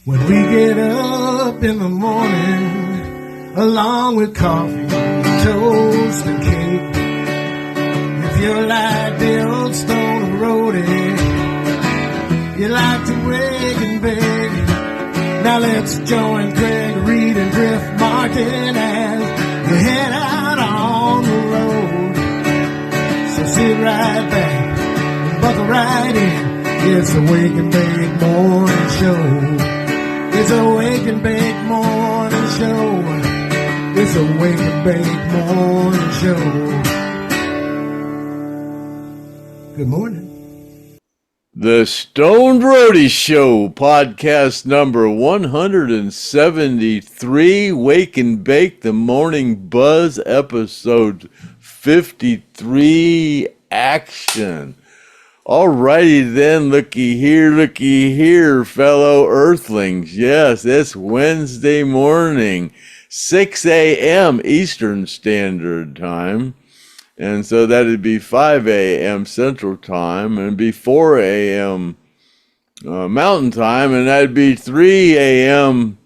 When we get up in the morning, along with coffee, toast, and cake. If you're like the old Stone Roadie, you like to wake and bake. Now let's join Craig, Reed, and Griff Martin as we head out on the road. So sit right back, buckle right in. It's a Wake and Bake Morning Show. It's a Wake and Bake Morning Show. It's a Wake and Bake Morning Show. Good morning. The Stoned Roadie Show, podcast number 173, Wake and Bake, the Morning Buzz, episode 53, action. Alrighty then, looky here, fellow Earthlings. Yes, it's Wednesday morning, 6 a.m. Eastern Standard Time. And so that'd be 5 a.m. Central Time, and it'd be 4 a.m. Mountain Time, and that'd be 3 a.m.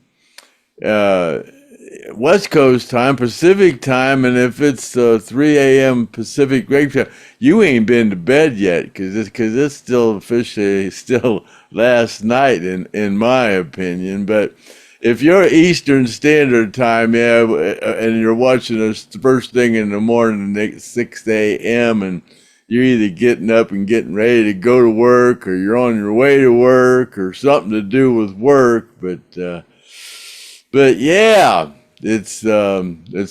West Coast Time, Pacific Time, and if it's 3 a.m. Pacific Great Time, you ain't been to bed yet, because it's still officially still last night, in my opinion. But if you're Eastern Standard Time, yeah, and you're watching us first thing in the morning at 6 a.m., and you're either getting up and getting ready to go to work, or you're on your way to work, or something to do with work. But yeah, it's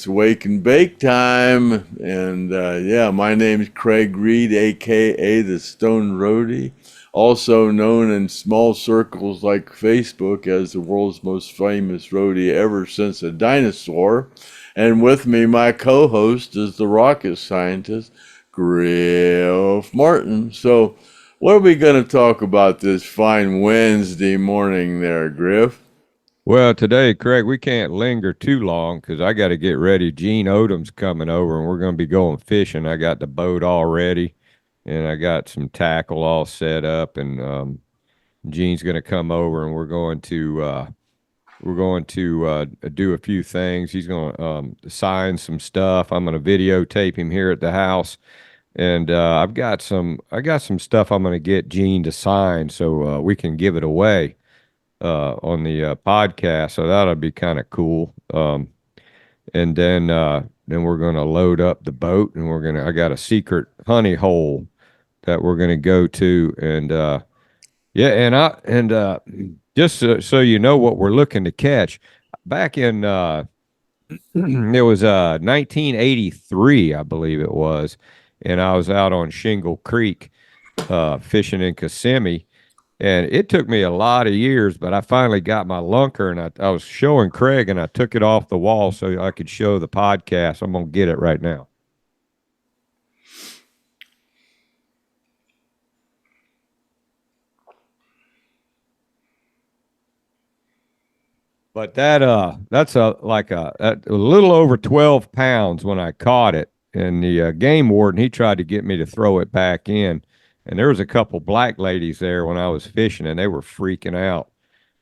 Wake and Bake time, and yeah, my name's Craig Reed, aka the Stone Roadie, also known in small circles like Facebook as the world's most famous roadie ever since a dinosaur. And with me, my co-host is the rocket scientist, Griff Martin. So what are we going to talk about this fine Wednesday morning there, Griff? Well, today, Craig, we can't linger too long because I got to get ready. Gene Odom's coming over, and we're going to be going fishing. I got the boat all ready, and I got some tackle all set up, and Gene's going to come over, and we're going to do a few things. He's going to sign some stuff. I'm going to videotape him here at the house, and I got some stuff I'm going to get Gene to sign so we can give it away on the podcast. So that'll be kind of cool. And then we're going to load up the boat, and I got a secret honey hole that we're going to go to, and just so you know what we're looking to catch, back in it was 1983, I believe it was, and I was out on Shingle Creek fishing in Kissimmee, and it took me a lot of years, but I finally got my lunker, and I was showing Craig, and I took it off the wall so I could show the podcast. I'm going to get it right now. But that's a little over 12 pounds when I caught it. And the game warden, he tried to get me to throw it back in. And there was a couple black ladies there when I was fishing, and they were freaking out.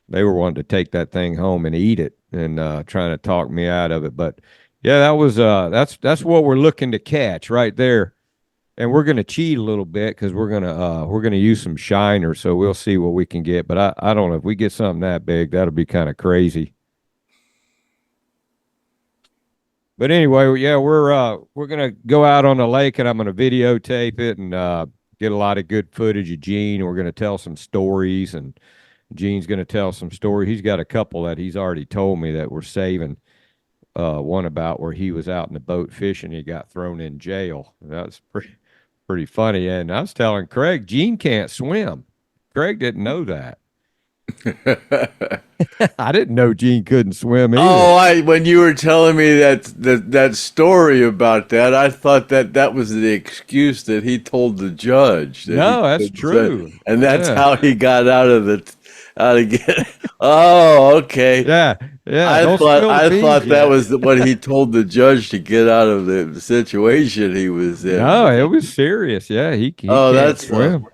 They were wanting to take that thing home and eat it, and trying to talk me out of it. But yeah, that was that's what we're looking to catch right there. And we're going to cheat a little bit because we're going to use some shiner, so we'll see what we can get. But I don't know if we get something that big, that'll be kind of crazy. But anyway, yeah, we're going to go out on the lake, and I'm going to videotape it and get a lot of good footage of Gene. We're going to tell some stories, and Gene's going to tell some stories. He's got a couple that he's already told me that we're saving. One about where he was out in the boat fishing, he got thrown in jail. That's pretty funny. And I was telling Craig, Gene can't swim. Craig didn't know that. I didn't know Gene couldn't swim either. Oh, when you were telling me that story about that, I thought that was the excuse that he told the judge. No, that's true. And that's how he got out of Oh, okay. Yeah. I thought that was what he told the judge to get out of the situation he was in. No, it was serious. Yeah, he that's swim.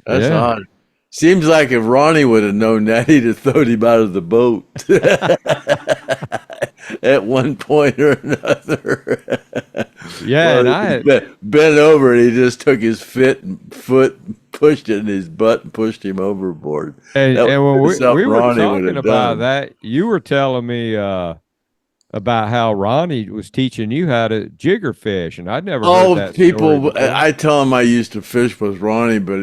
That's odd. Seems like if Ronnie would have known that, he'd have thrown him out of the boat at one point or another. Yeah, Well, and he I bent over and he just took his foot, pushed it in his butt, and pushed him overboard. That and when was we something were Ronnie would talking have about done. that, you were telling me about how Ronnie was teaching you how to jigger fish, and I'd never heard Oh, that story people! before. I tell them I used to fish with Ronnie, but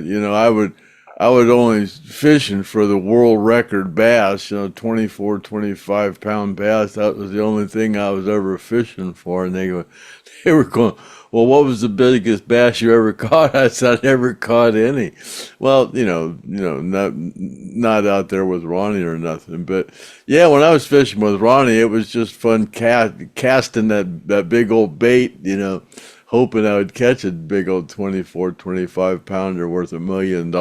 I would only fishing for the world record bass. 24, 25 pound bass. That was the only thing I was ever fishing for. And they were going, well, what was the biggest bass you ever caught? I said, I never caught any. Well, not out there with Ronnie or nothing. But yeah, when I was fishing with Ronnie, it was just fun casting that big old bait, hoping I would catch a big old 24, 25 pounder worth $1 million.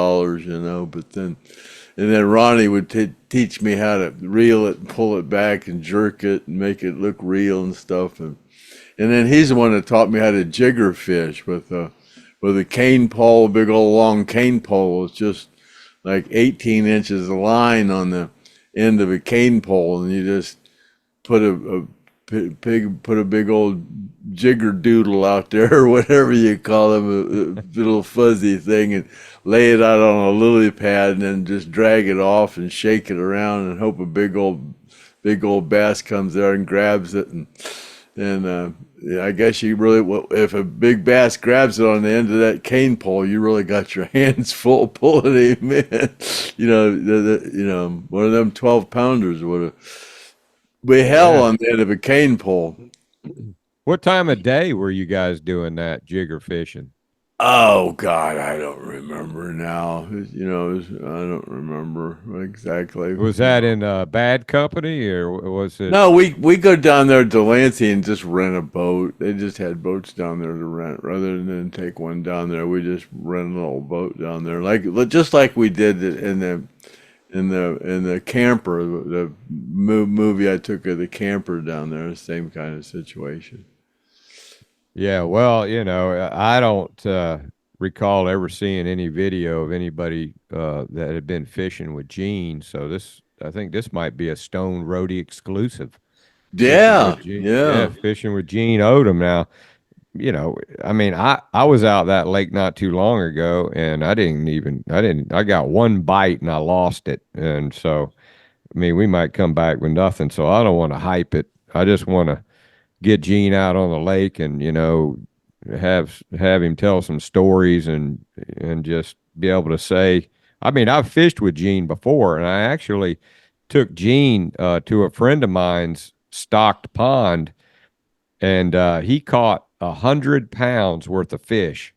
And then Ronnie would teach me how to reel it and pull it back and jerk it and make it look real and stuff. And then he's the one that taught me how to jigger fish with a cane pole, a big old long cane pole. It's just like 18 inches of line on the end of a cane pole, and you just put put a big old jigger doodle out there or whatever you call them, a little fuzzy thing, and lay it out on a lily pad, and then just drag it off and shake it around and hope a big old bass comes there and grabs it. And yeah, I guess if a big bass grabs it on the end of that cane pole, you really got your hands full pulling him in. One of them 12 pounders would have be hell Yeah. on the end of a cane pole. What time of day were you guys doing that jigger fishing? Oh God, I don't remember now. I don't remember exactly. Was that in bad company or was it? No, we go down there to Delancey and just rent a boat. They just had boats down there to rent. Rather than take one down there, we just rent a little boat down there, just like we did in the camper, the movie I took of the camper down there. Same kind of situation. Yeah, well, I don't recall ever seeing any video of anybody that had been fishing with Gene. So I think this might be a Stone Roadie exclusive. Fishing Yeah, with Gene, yeah, yeah. fishing with Gene Odom. Now, I mean, I was out that lake not too long ago, and I got one bite and I lost it, and so I mean, we might come back with nothing. So I don't want to hype it. I just want to get Gene out on the lake and have him tell some stories and just be able to say. I mean, I've fished with Gene before, and I actually took Gene to a friend of mine's stocked pond, and he caught 100 pounds worth of fish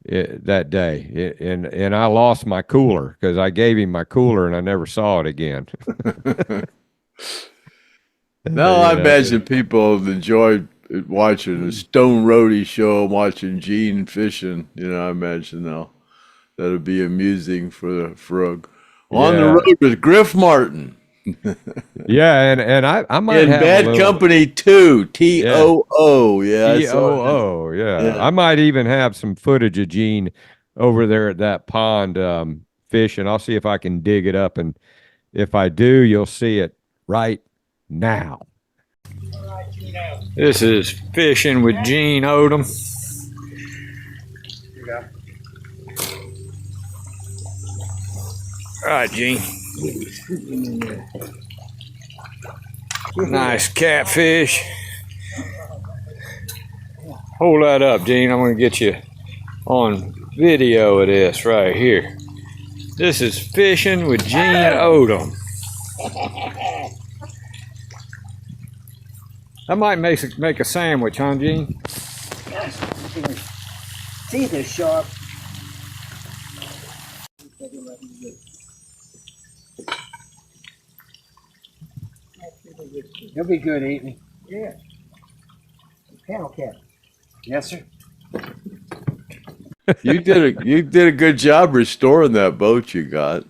that day. And I lost my cooler because I gave him my cooler and I never saw it again. No, I you know. imagine people have enjoyed watching the Stone Roadie show, watching Gene fishing. I imagine that'll be amusing for on the Yeah. road with Griff Martin Yeah, and I might in have a Bad little. Company 2, Yeah. TOO. Yeah, I saw that. TOO, yeah. Yeah. I might even have some footage of Gene over there at that pond fishing. I'll see if I can dig it up, and if I do, you'll see it right now. This is fishing with Gene Odom. All right, Gene. Nice catfish. Hold that up, Gene. I'm going to get you on video of this right here. This is fishing with Gene Odom. That might make a sandwich, huh, Gene? Teeth are sharp. You'll be good eating. Yeah. Panel cat. Yes, sir. You did a good job restoring that boat you got.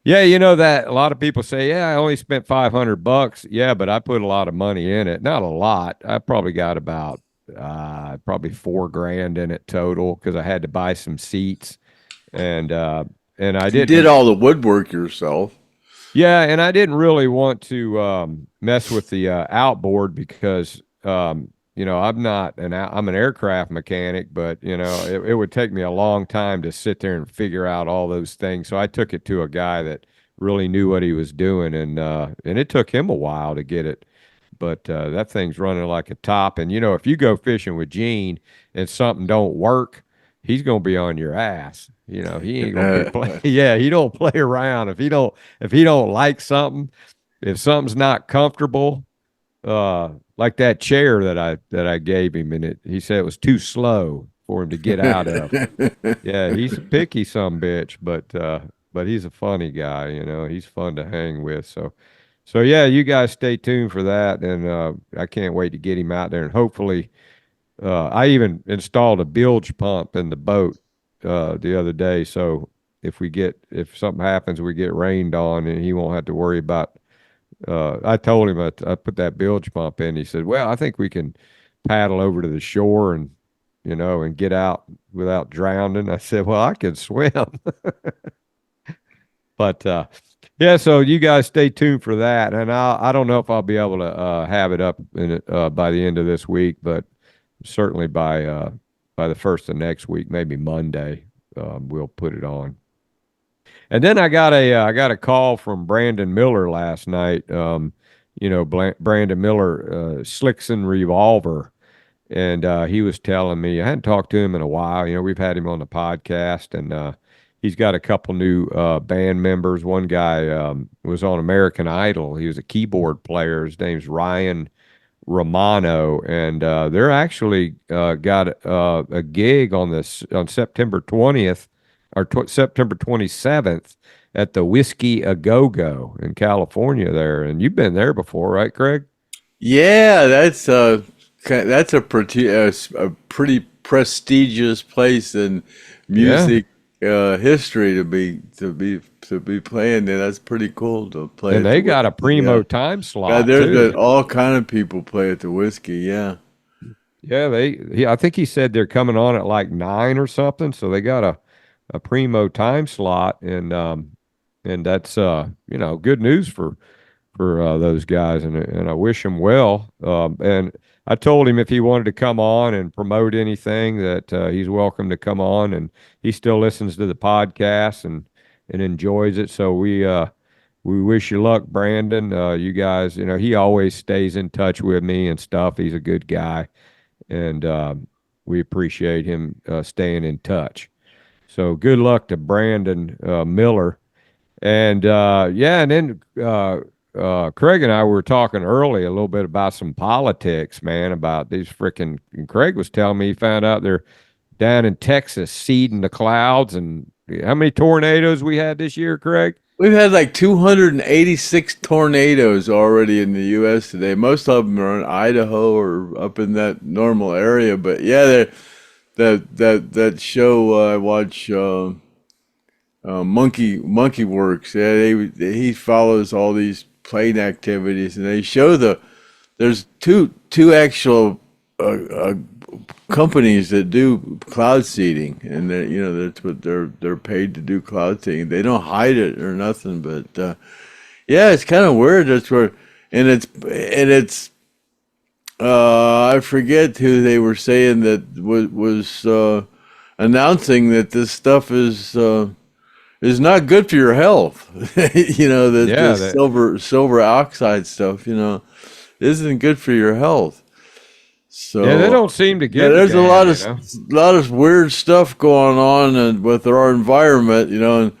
Yeah, that a lot of people say, yeah, I only spent $500. Yeah, but I put a lot of money in it. Not a lot. I probably got about probably $4,000 in it total because I had to buy some seats and and I You did all the woodwork yourself. Yeah, and I didn't really want to mess with the outboard because you know, I'm an aircraft mechanic, but you know, it would take me a long time to sit there and figure out all those things. So I took it to a guy that really knew what he was doing, and it took him a while to get it. But that thing's running like a top. And you know, if you go fishing with Gene and something don't work, he's gonna be on your ass. You know, he ain't gonna be play. Yeah, he don't play around. If he don't like something, if something's not comfortable, like that chair that I gave him, and he said it was too slow for him to get out of. Yeah, he's a picky some bitch, but he's a funny guy. You know, he's fun to hang with. So yeah, you guys stay tuned for that, and I can't wait to get him out there, and hopefully, I even installed a bilge pump in the boat the other day, so if something happens, we get rained on, and he won't have to worry about. I told him I put that bilge pump in. He said, "Well, I think we can paddle over to the shore and you know and get out without drowning." I said, "Well, I can swim." But yeah, so you guys stay tuned for that, and I don't know if I'll be able to have it up by the end of this week, but certainly by the first of next week, maybe Monday, we'll put it on. And then I got a call from Brandon Miller last night. You know, Brandon Miller, Slickson Revolver, and he was telling me I hadn't talked to him in a while. You know, we've had him on the podcast, and he's got a couple new band members. One guy was on American Idol. He was a keyboard player. His name's Ryan Romano, and they're actually got a gig on September 20th or September 27th at the Whiskey A Go Go in California there. And you've been there before, right, Craig? Yeah, that's a pretty prestigious place in music history to be playing there. That's pretty cool to play. And they got a primo time slot. Yeah, too. All kind of people play at the Whiskey. Yeah. Yeah, I think he said they're coming on at like 9 or something, so they got a primo time slot, and that's you know, good news for those guys, and I wish him well. And I told him if he wanted to come on and promote anything that he's welcome to come on, and he still listens to the podcast and enjoys it. So we wish you luck, Brandon. You guys, you know, he always stays in touch with me and stuff. He's a good guy, and we appreciate him staying in touch. So good luck to Brandon Miller. And yeah, and then Craig and I were talking early a little bit about some politics, man, about these freaking. And Craig was telling me he found out they're down in Texas seeding the clouds. And how many tornadoes we had this year, Craig? We've had like 286 tornadoes already in the U.S. today. Most of them are in Idaho or up in that normal area. But yeah, that show I watch. Monkey Works. Yeah, he follows all these plane activities, and they show there's two actual companies that do cloud seeding, and that's what they're paid to do, cloud seeding. They don't hide it or nothing, but yeah, it's kind of weird. That's where, and it's I forget who they were saying that was announcing that this stuff is not good for your health. You know, the silver oxide stuff, you know, isn't good for your health. So yeah, they don't seem to get. There's a lot of weird stuff going on with our environment, you know,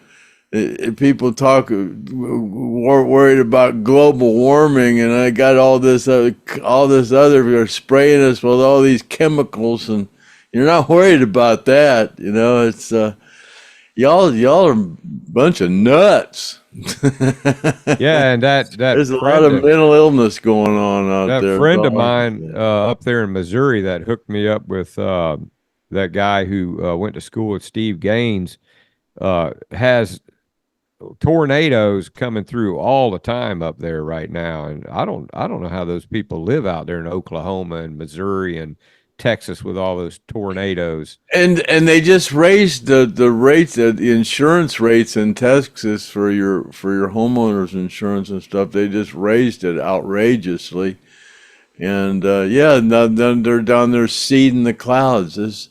and people talk worried about global warming, and I got all this other, they're spraying us with all these chemicals, and you're not worried about that, you know. It's y'all are a bunch of nuts. Yeah, and that there's a lot of mental illness going on out there. That friend of mine up there in Missouri that hooked me up with that guy who went to school with Steve Gaines has tornadoes coming through all the time up there right now, and I don't know how those people live out there in Oklahoma and Missouri and Texas with all those tornadoes. And they just raised the rates, the insurance rates in Texas for your homeowners insurance and stuff. They just raised it outrageously. And now they're down there seeding the clouds. There's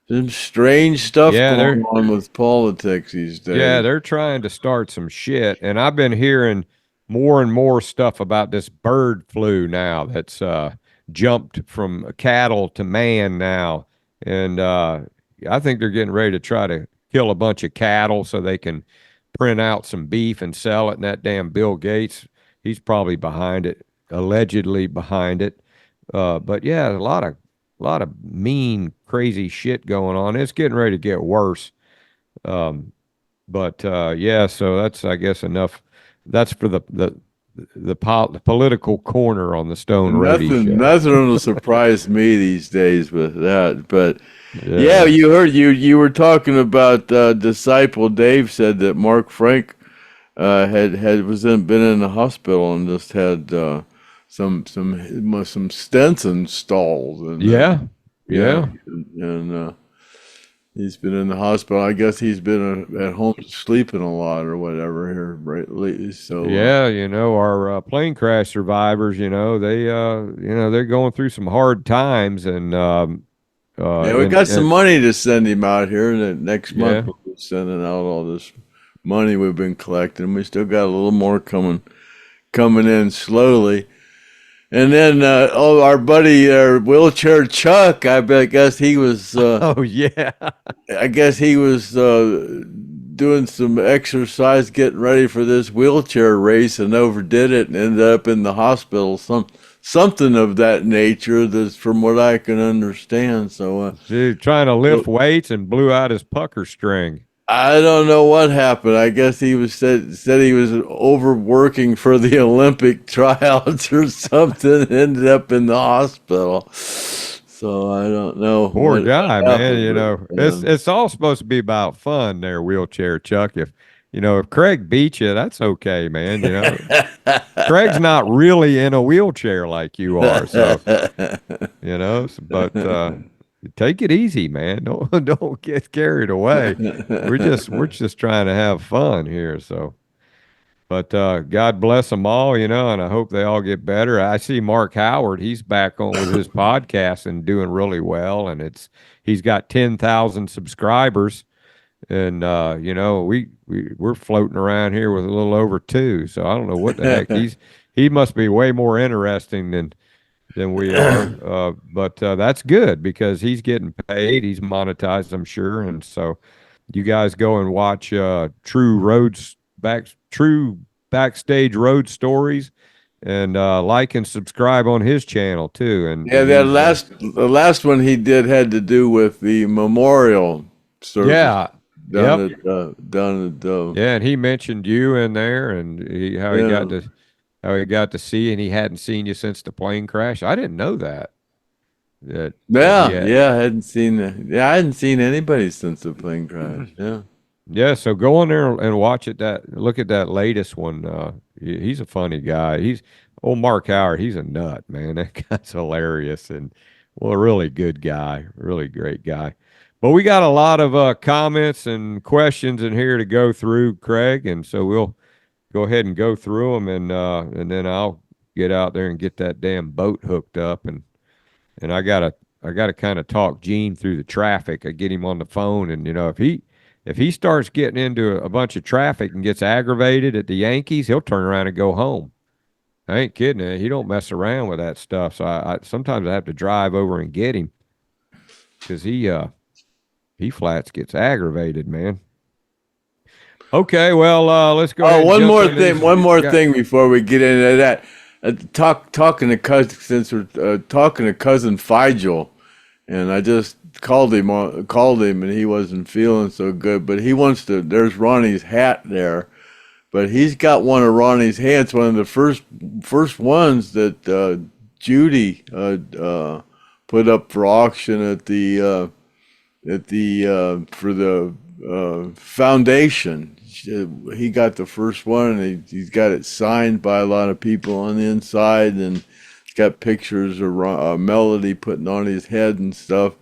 some strange stuff going on with politics these days. Yeah, they're trying to start some shit. And I've been hearing more and more stuff about this bird flu now that's jumped from cattle to man now. And I think they're getting ready to try to kill a bunch of cattle so they can print out some beef and sell it. And that damn Bill Gates, he's probably behind it, allegedly behind it. But yeah, a lot of mean, crazy shit going on. It's getting ready to get worse. So that's, I guess, enough. That's for the political corner on the Stone Roadie show. Nothing will surprise me these days with that. But yeah, you were talking about Disciple Dave said that Mark Frank been in the hospital and just had some stents installed. And, and he's been in the hospital. I guess he's been at home sleeping a lot or whatever here lately. So our plane crash survivors, they're going through some hard times, and we got some money to send him out here. And next month we'll be sending out all this money we've been collecting. We still got a little more coming in slowly. And then, our buddy, wheelchair Chuck, I guess he was. I guess he was doing some exercise, getting ready for this wheelchair race, and overdid it, and ended up in the hospital. Something of that nature. That's from what I can understand. So, dude, trying to lift weights and blew out his pucker string. I don't know what happened. I guess he said he was overworking for the Olympic tryouts or something. Ended up in the hospital. So I don't know. Poor guy, man. It's all supposed to be about fun there, wheelchair Chuck. If Craig beats you, that's okay, man. Craig's not really in a wheelchair like you are, so but. Take it easy, man. Don't get carried away. We're just trying to have fun here. So, but God bless them all, and I hope they all get better. I see Mark Howard; he's back on with his podcast and doing really well. And he's got 10,000 subscribers, and we're floating around here with a little over 2. So I don't know what the heck he must be way more interesting than we are, but that's good because he's getting paid. He's monetized, I'm sure, and so you guys go and watch true backstage road stories, and like and subscribe on his channel too. And the last one he did had to do with the memorial service. Yeah. Done at and he mentioned you in there, and how he got to see, and he hadn't seen you since the plane crash. I didn't know that. I hadn't seen that. I hadn't seen anybody since the plane crash. Yeah. So go on there and watch it. Look at that latest one. He's a funny guy. Old Mark Howard. He's a nut, man. That guy's hilarious and a really good guy, really great guy. But we got a lot of comments and questions in here to go through, Craig, and so we'll go ahead and go through them, and then I'll get out there and get that damn boat hooked up, and I gotta kind of talk Gene through the traffic. I get him on the phone, and if he starts getting into a bunch of traffic and gets aggravated at the Yankees, he'll turn around and go home. I ain't kidding. He don't mess around with that stuff. So I sometimes I have to drive over and get him because he flats gets aggravated, man. Okay, well, let's go. One more thing before we get into that. Talking to cousin Figel, and I just called him, and he wasn't feeling so good. But he wants to. There's Ronnie's hat there, but he's got one of Ronnie's hats, one of the first ones that Judy put up for auction at the for the foundation. He got the first one, and he's got it signed by a lot of people on the inside, and got pictures of Melody putting on his head and stuff,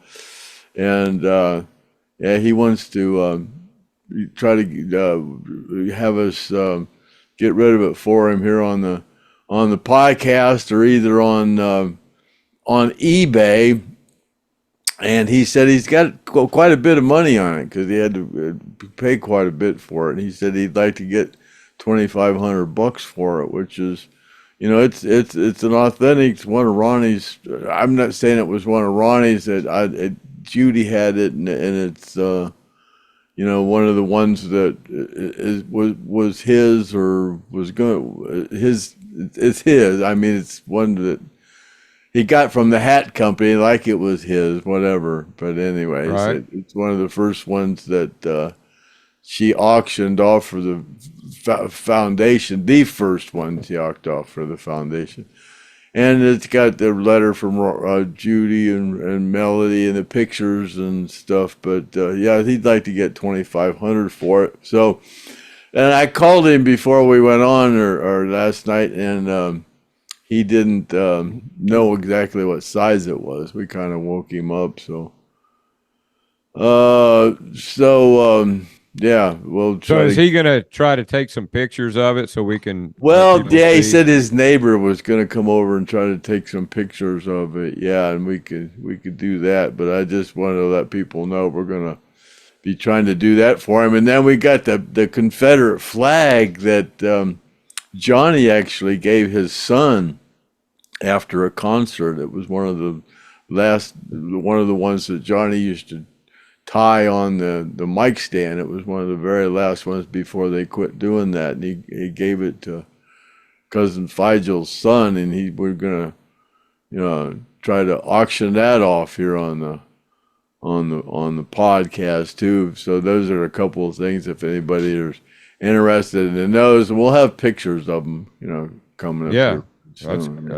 and yeah, he wants to try to have us get rid of it for him here on the podcast, or either on eBay. And he said he's got quite a bit of money on it because he had to pay quite a bit for it. And he said he'd like to get $2,500 for it, which is, you know, it's an authentic. It's one of Ronnie's. I'm not saying it was one of Ronnie's. Judy had it, and it's you know, one of the ones that was his, or was going his. It's his. I mean, it's one that he got from the hat company, like it was his, whatever. But anyways, Right. it's one of the first ones that she auctioned off for the foundation. The first one she auctioned off for the foundation. And it's got the letter from Judy and Melody and the pictures and stuff. But yeah, he'd like to get $2,500 for it. So, and I called him before we went on, or last night, and he didn't know exactly what size it was. We kind of woke him up. So, yeah, we'll try. So is he going to try to take some pictures of it so we can? Well, people yeah, he see? said his neighbor was going to come over and try to take some pictures of it. Yeah, and we could do that. But I just wanted to let people know we're going to be trying to do that for him. And then we got the Confederate flag that Johnny actually gave his son after a concert. It was one of the ones that Johnny used to tie on the mic stand. It was one of the very last ones before they quit doing that. And he gave it to Cousin Figel's son, and we're gonna, you know, try to auction that off here on the podcast too. So those are a couple of things if anybody is interested in those. We'll have pictures of them, you know, coming up. Yeah, here soon.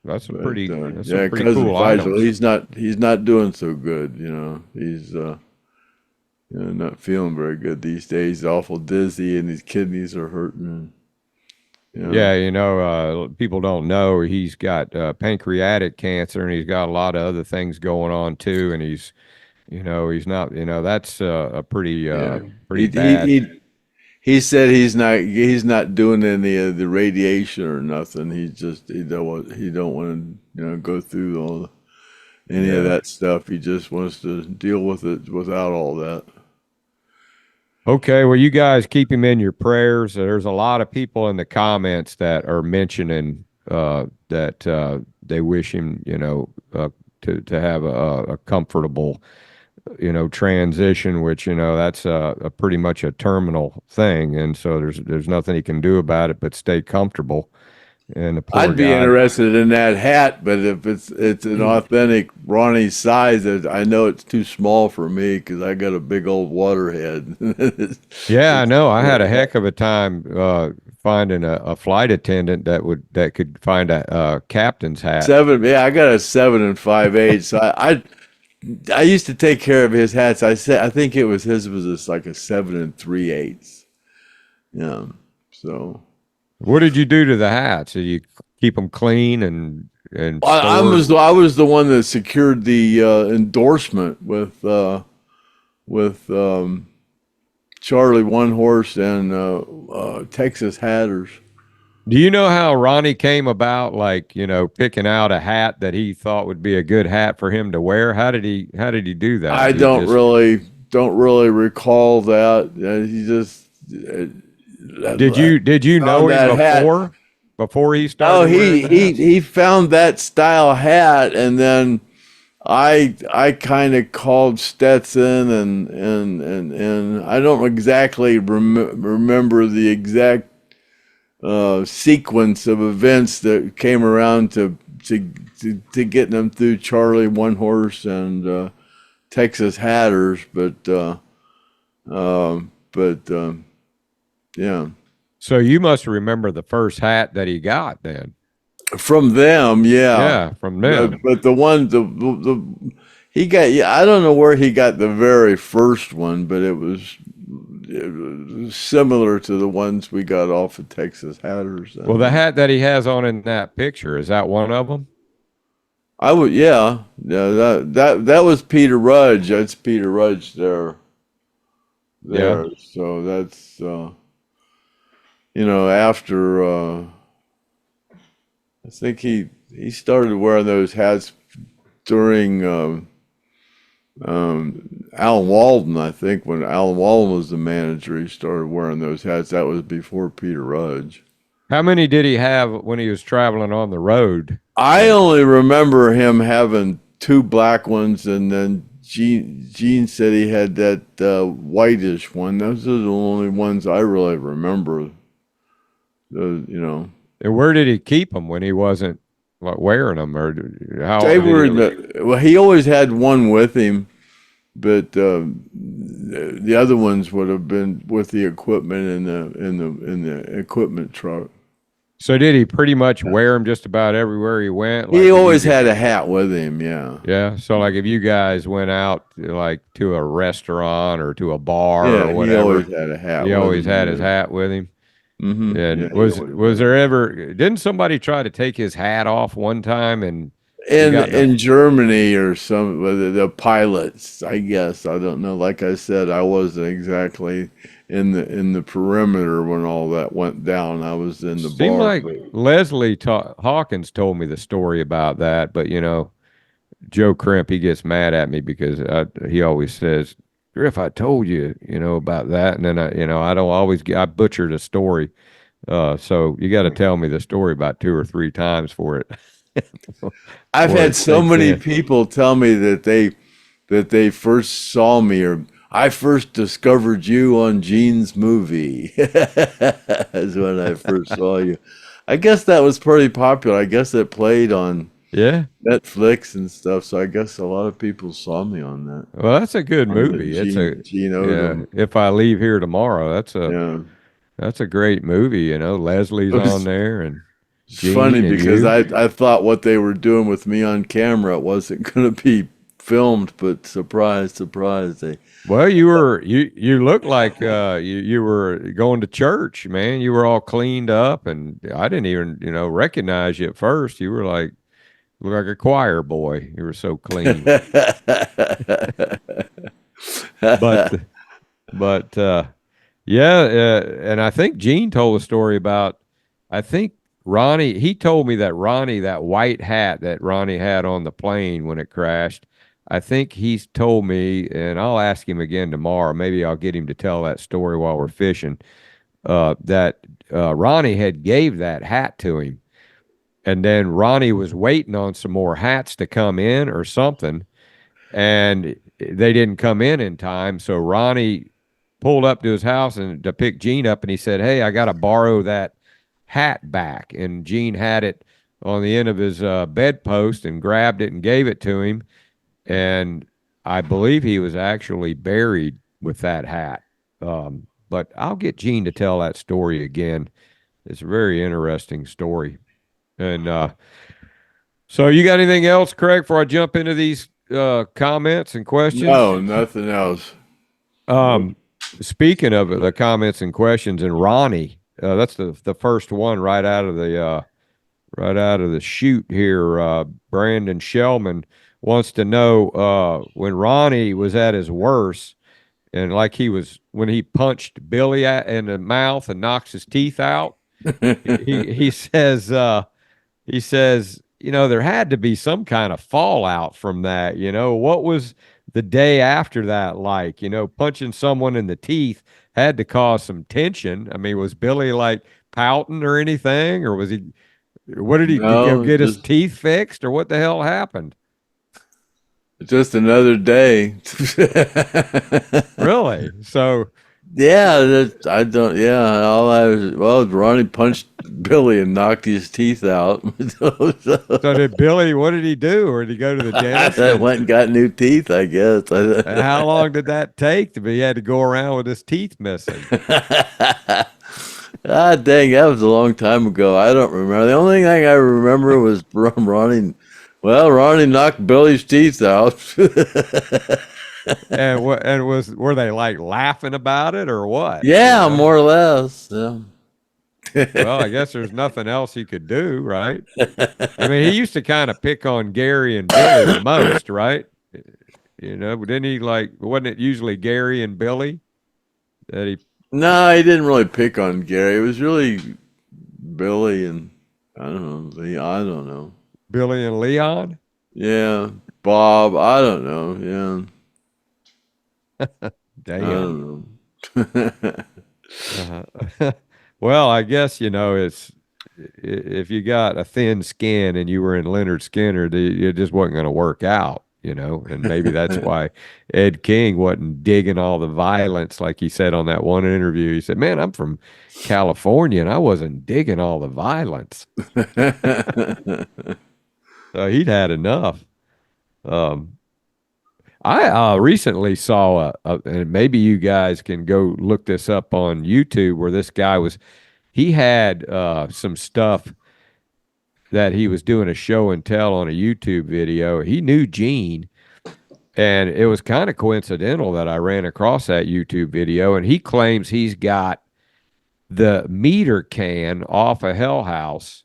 that's a pretty that's yeah, some pretty Cousin cool Faisal, items. he's not doing so good, you know. He's you know, not feeling very good these days. He's awful dizzy, and his kidneys are hurting. You know. Yeah, you know, people don't know he's got pancreatic cancer, and he's got a lot of other things going on too. And he's not, that's a pretty pretty bad. He said he's not doing any of the radiation or nothing. He don't want to, you know, go through any of that stuff. He just wants to deal with it without all that. Okay, well, you guys keep him in your prayers. There's a lot of people in the comments that are mentioning that they wish him, to have a comfortable, transition, which, that's a pretty much a terminal thing. And so there's nothing he can do about it but stay comfortable. And the poor I'd be guy, interested in that hat, but if it's an authentic Ronnie size, I know it's too small for me because I got a big old water head. yeah, I know. I had a heck of a time finding a flight attendant that could find a captain's hat. I got a 7 5/8. So I used to take care of his hats. I think his was just like a 7 3/8. Yeah, so. What did you do to the hats? Did you keep them clean and I was the one that secured the endorsement with Charlie One Horse and Texas Hatters. Do you know how Ronnie came about, picking out a hat that he thought would be a good hat for him to wear? How did he do that? I don't really recall that. He just. Did you know him before he started? Oh, he found that style hat, and then I kind of called Stetson, and I don't exactly remember the exact sequence of events that came around to getting them through Charlie One Horse and Texas Hatters, but yeah. So you must remember the first hat that he got then. From them, yeah. Yeah, from them. But the one he got, I don't know where he got the very first one, but it was similar to the ones we got off of Texas Hatters. Well, the hat that he has on in that picture, is that one of them? I would, yeah, that was Peter Rudge. That's Peter Rudge there. Yeah. So that's after I think he started wearing those hats during Alan Walden. I think when Alan Walden was the manager, he started wearing those hats. That was before Peter Rudge. How many did he have when he was traveling on the road? I only remember him having 2 black ones, and then Gene said he had that whitish one. Those are the only ones I really remember. And where did he keep them when he wasn't wearing them, or how? They were he always had one with him, but the other ones would have been with the equipment in the equipment truck. So did he pretty much wear them just about everywhere he went? He always had a hat with him, yeah. Yeah. So like if you guys went out like to a restaurant or to a bar or whatever, he always had a hat. He always had his hat with him. Mm-hmm. And was there ever? Didn't somebody try to take his hat off one time and? In Germany or some the pilots, I guess. I don't know. Like I said, I wasn't exactly in the perimeter when all that went down. I was in the bar. Seemed like Leslie Hawkins told me the story about that, but Joe Crimp, he gets mad at me because he always says, Griff, I told you, about that, and then I don't always I butchered a story, so you got to tell me the story about 2 or 3 times for it. I've had so many people tell me that they first saw me, or I first discovered you on Gene's movie. That's when I first saw you. I guess that was pretty popular. I guess it played on Netflix and stuff. So I guess a lot of people saw me on that. Well, that's a good movie. Gene Odom. If I Leave Here Tomorrow, that's a great movie. Leslie's on there, and it's funny because I thought what they were doing with me on camera, it wasn't going to be filmed, but surprise, surprise, Well, you looked like you were going to church, man. You were all cleaned up, and I didn't even recognize you at first. You were looked like a choir boy. You were so clean. but and I think Gene told a story about, I think Ronnie, he told me that Ronnie, that white hat that Ronnie had on the plane when it crashed, I think he's told me, and I'll ask him again tomorrow, maybe I'll get him to tell that story while we're fishing, that Ronnie had gave that hat to him. And then Ronnie was waiting on some more hats to come in or something, and they didn't come in time. So Ronnie pulled up to his house to pick Gene up, and he said, hey, I got to borrow that hat back. And Gene had it on the end of his bedpost and grabbed it and gave it to him. And I believe he was actually buried with that hat. But I'll get Gene to tell that story again. It's a very interesting story. And so you got anything else, Craig, before I jump into these comments and questions? No, nothing else. Speaking of the comments and questions, and Ronnie, that's the first one right out of the chute here. Brandon Shellman wants to know when Ronnie was at his worst, and when he punched Billy in the mouth and knocks his teeth out. he says there had to be some kind of fallout from that. What was the day after that like? Punching someone in the teeth had to cause some tension. I mean, was Billy pouting or anything, or was he? What did he get his teeth fixed, or what the hell happened? Just another day. Really? So. Yeah, I don't. Yeah, Ronnie punched Billy and knocked his teeth out. So did Billy? What did he do? Or did he go to the dentist? I went and got new teeth, I guess. And how long did that take? He had to go around with his teeth missing. Ah, dang, that was a long time ago. I don't remember. The only thing I remember was from Ronnie. Well, Ronnie knocked Billy's teeth out. And were they like laughing about it or what? Yeah, more or less. Yeah. Well, I guess there's nothing else he could do, right? I mean, he used to kind of pick on Gary and Billy the most, right? But didn't he wasn't it usually Gary and Billy that he No, he didn't really pick on Gary. It was really Billy and I don't know. I don't know. Billy and Leon? Yeah, Bob. I don't know. Yeah, I Damn. don't know. Well, I guess, it's if you got a thin skin and you were in Lynyrd Skynyrd, it just wasn't going to work out, and maybe that's why Ed King wasn't digging all the violence like he said on that one interview. He said, "Man, I'm from California and I wasn't digging all the violence." So he'd had enough. Um, I recently saw and maybe you guys can go look this up on YouTube, where this guy he had some stuff that he was doing a show and tell on a YouTube video. He knew Gene, and it was kind of coincidental that I ran across that YouTube video, and he claims he's got the meter can off a Hell House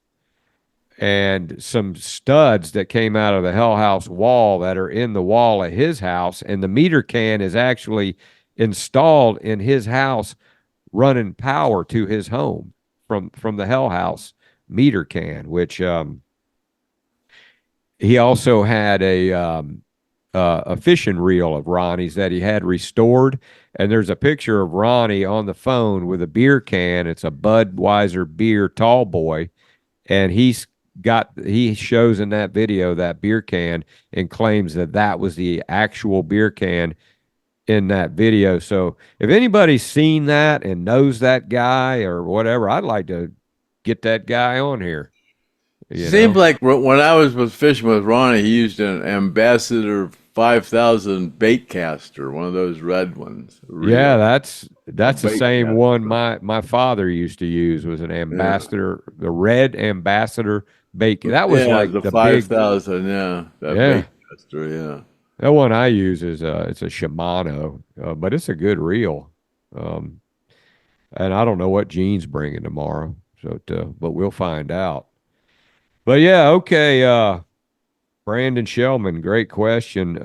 and some studs that came out of the Hell House wall that are in the wall of his house, and the meter can is actually installed in his house, running power to his home from the Hell House meter can. Which he also had a fishing reel of Ronnie's that he had restored, and there's a picture of Ronnie on the phone with a beer can. It's a Budweiser beer tall boy, and he shows in that video that beer can and claims that was the actual beer can in that video. So if anybody's seen that and knows that guy or whatever, I'd like to get that guy on here. Seemed like when I was fishing with Ronnie, he used an Ambassador 5000 bait caster, one of those red ones. Yeah, that's the same caster. one my father used to use, was an Ambassador, the red Ambassador bait. That was like the 5000, yeah. That bait caster, yeah. That one I use is it's a Shimano, but it's a good reel. And I don't know what Gene's bringing tomorrow, but we'll find out. But yeah, okay. Brandon Shellman, great question.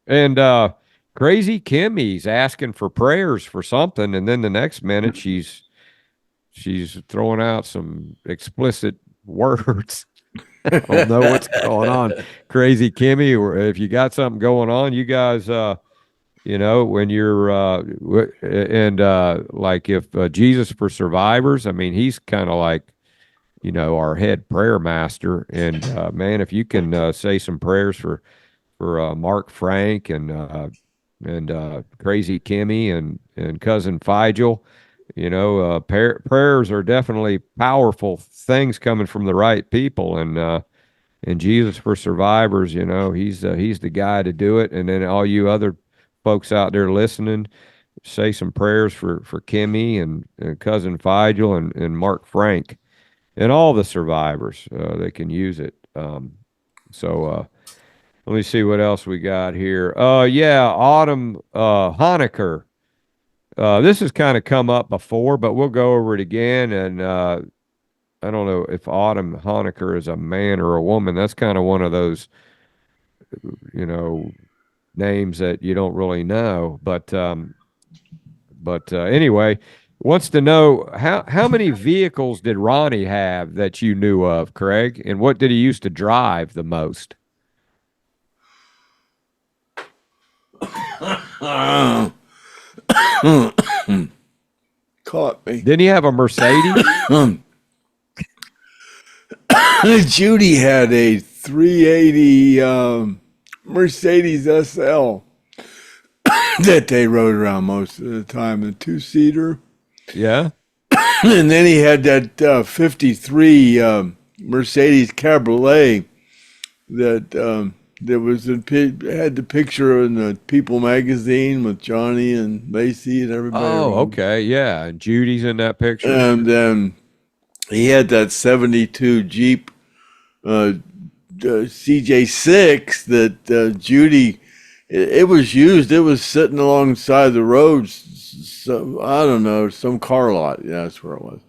And Crazy Kimmy's asking for prayers for something, and then the next minute she's throwing out some explicit words. I don't know what's going on, Crazy Kimmy. Or if you got something going on, you guys, when you're like if Jesus for Survivors, I mean, he's kind of like, our head prayer master. And man, if you can say some prayers for Mark Frank and Crazy Kimmy and cousin Figel, prayers are definitely powerful things coming from the right people. And Jesus for Survivors, he's the guy to do it. And then all you other folks out there listening, say some prayers for Kimmy and cousin Figel and Mark Frank and all the survivors. They can use it. So let me see what else we got here. Yeah, Autumn Honecker. This has kind of come up before, but we'll go over it again. And I don't know if Autumn Honecker is a man or a woman. That's kind of one of those, names that you don't really know. But anyway, wants to know how many vehicles did Ronnie have that you knew of, Craig, and what did he used to drive the most? Caught me. Didn't he have a Mercedes? Judy had a 380 Mercedes SL that they rode around most of the time, a two-seater. Yeah. And then he had that 53 Mercedes Cabriolet that had the picture in the People magazine with Johnny and Lacey and everybody. Oh, okay, yeah, and Judy's in that picture. And then he had that 72 Jeep CJ6 that Judy it was used. It was sitting alongside the road. So I don't know, some car lot. Yeah, that's where it was.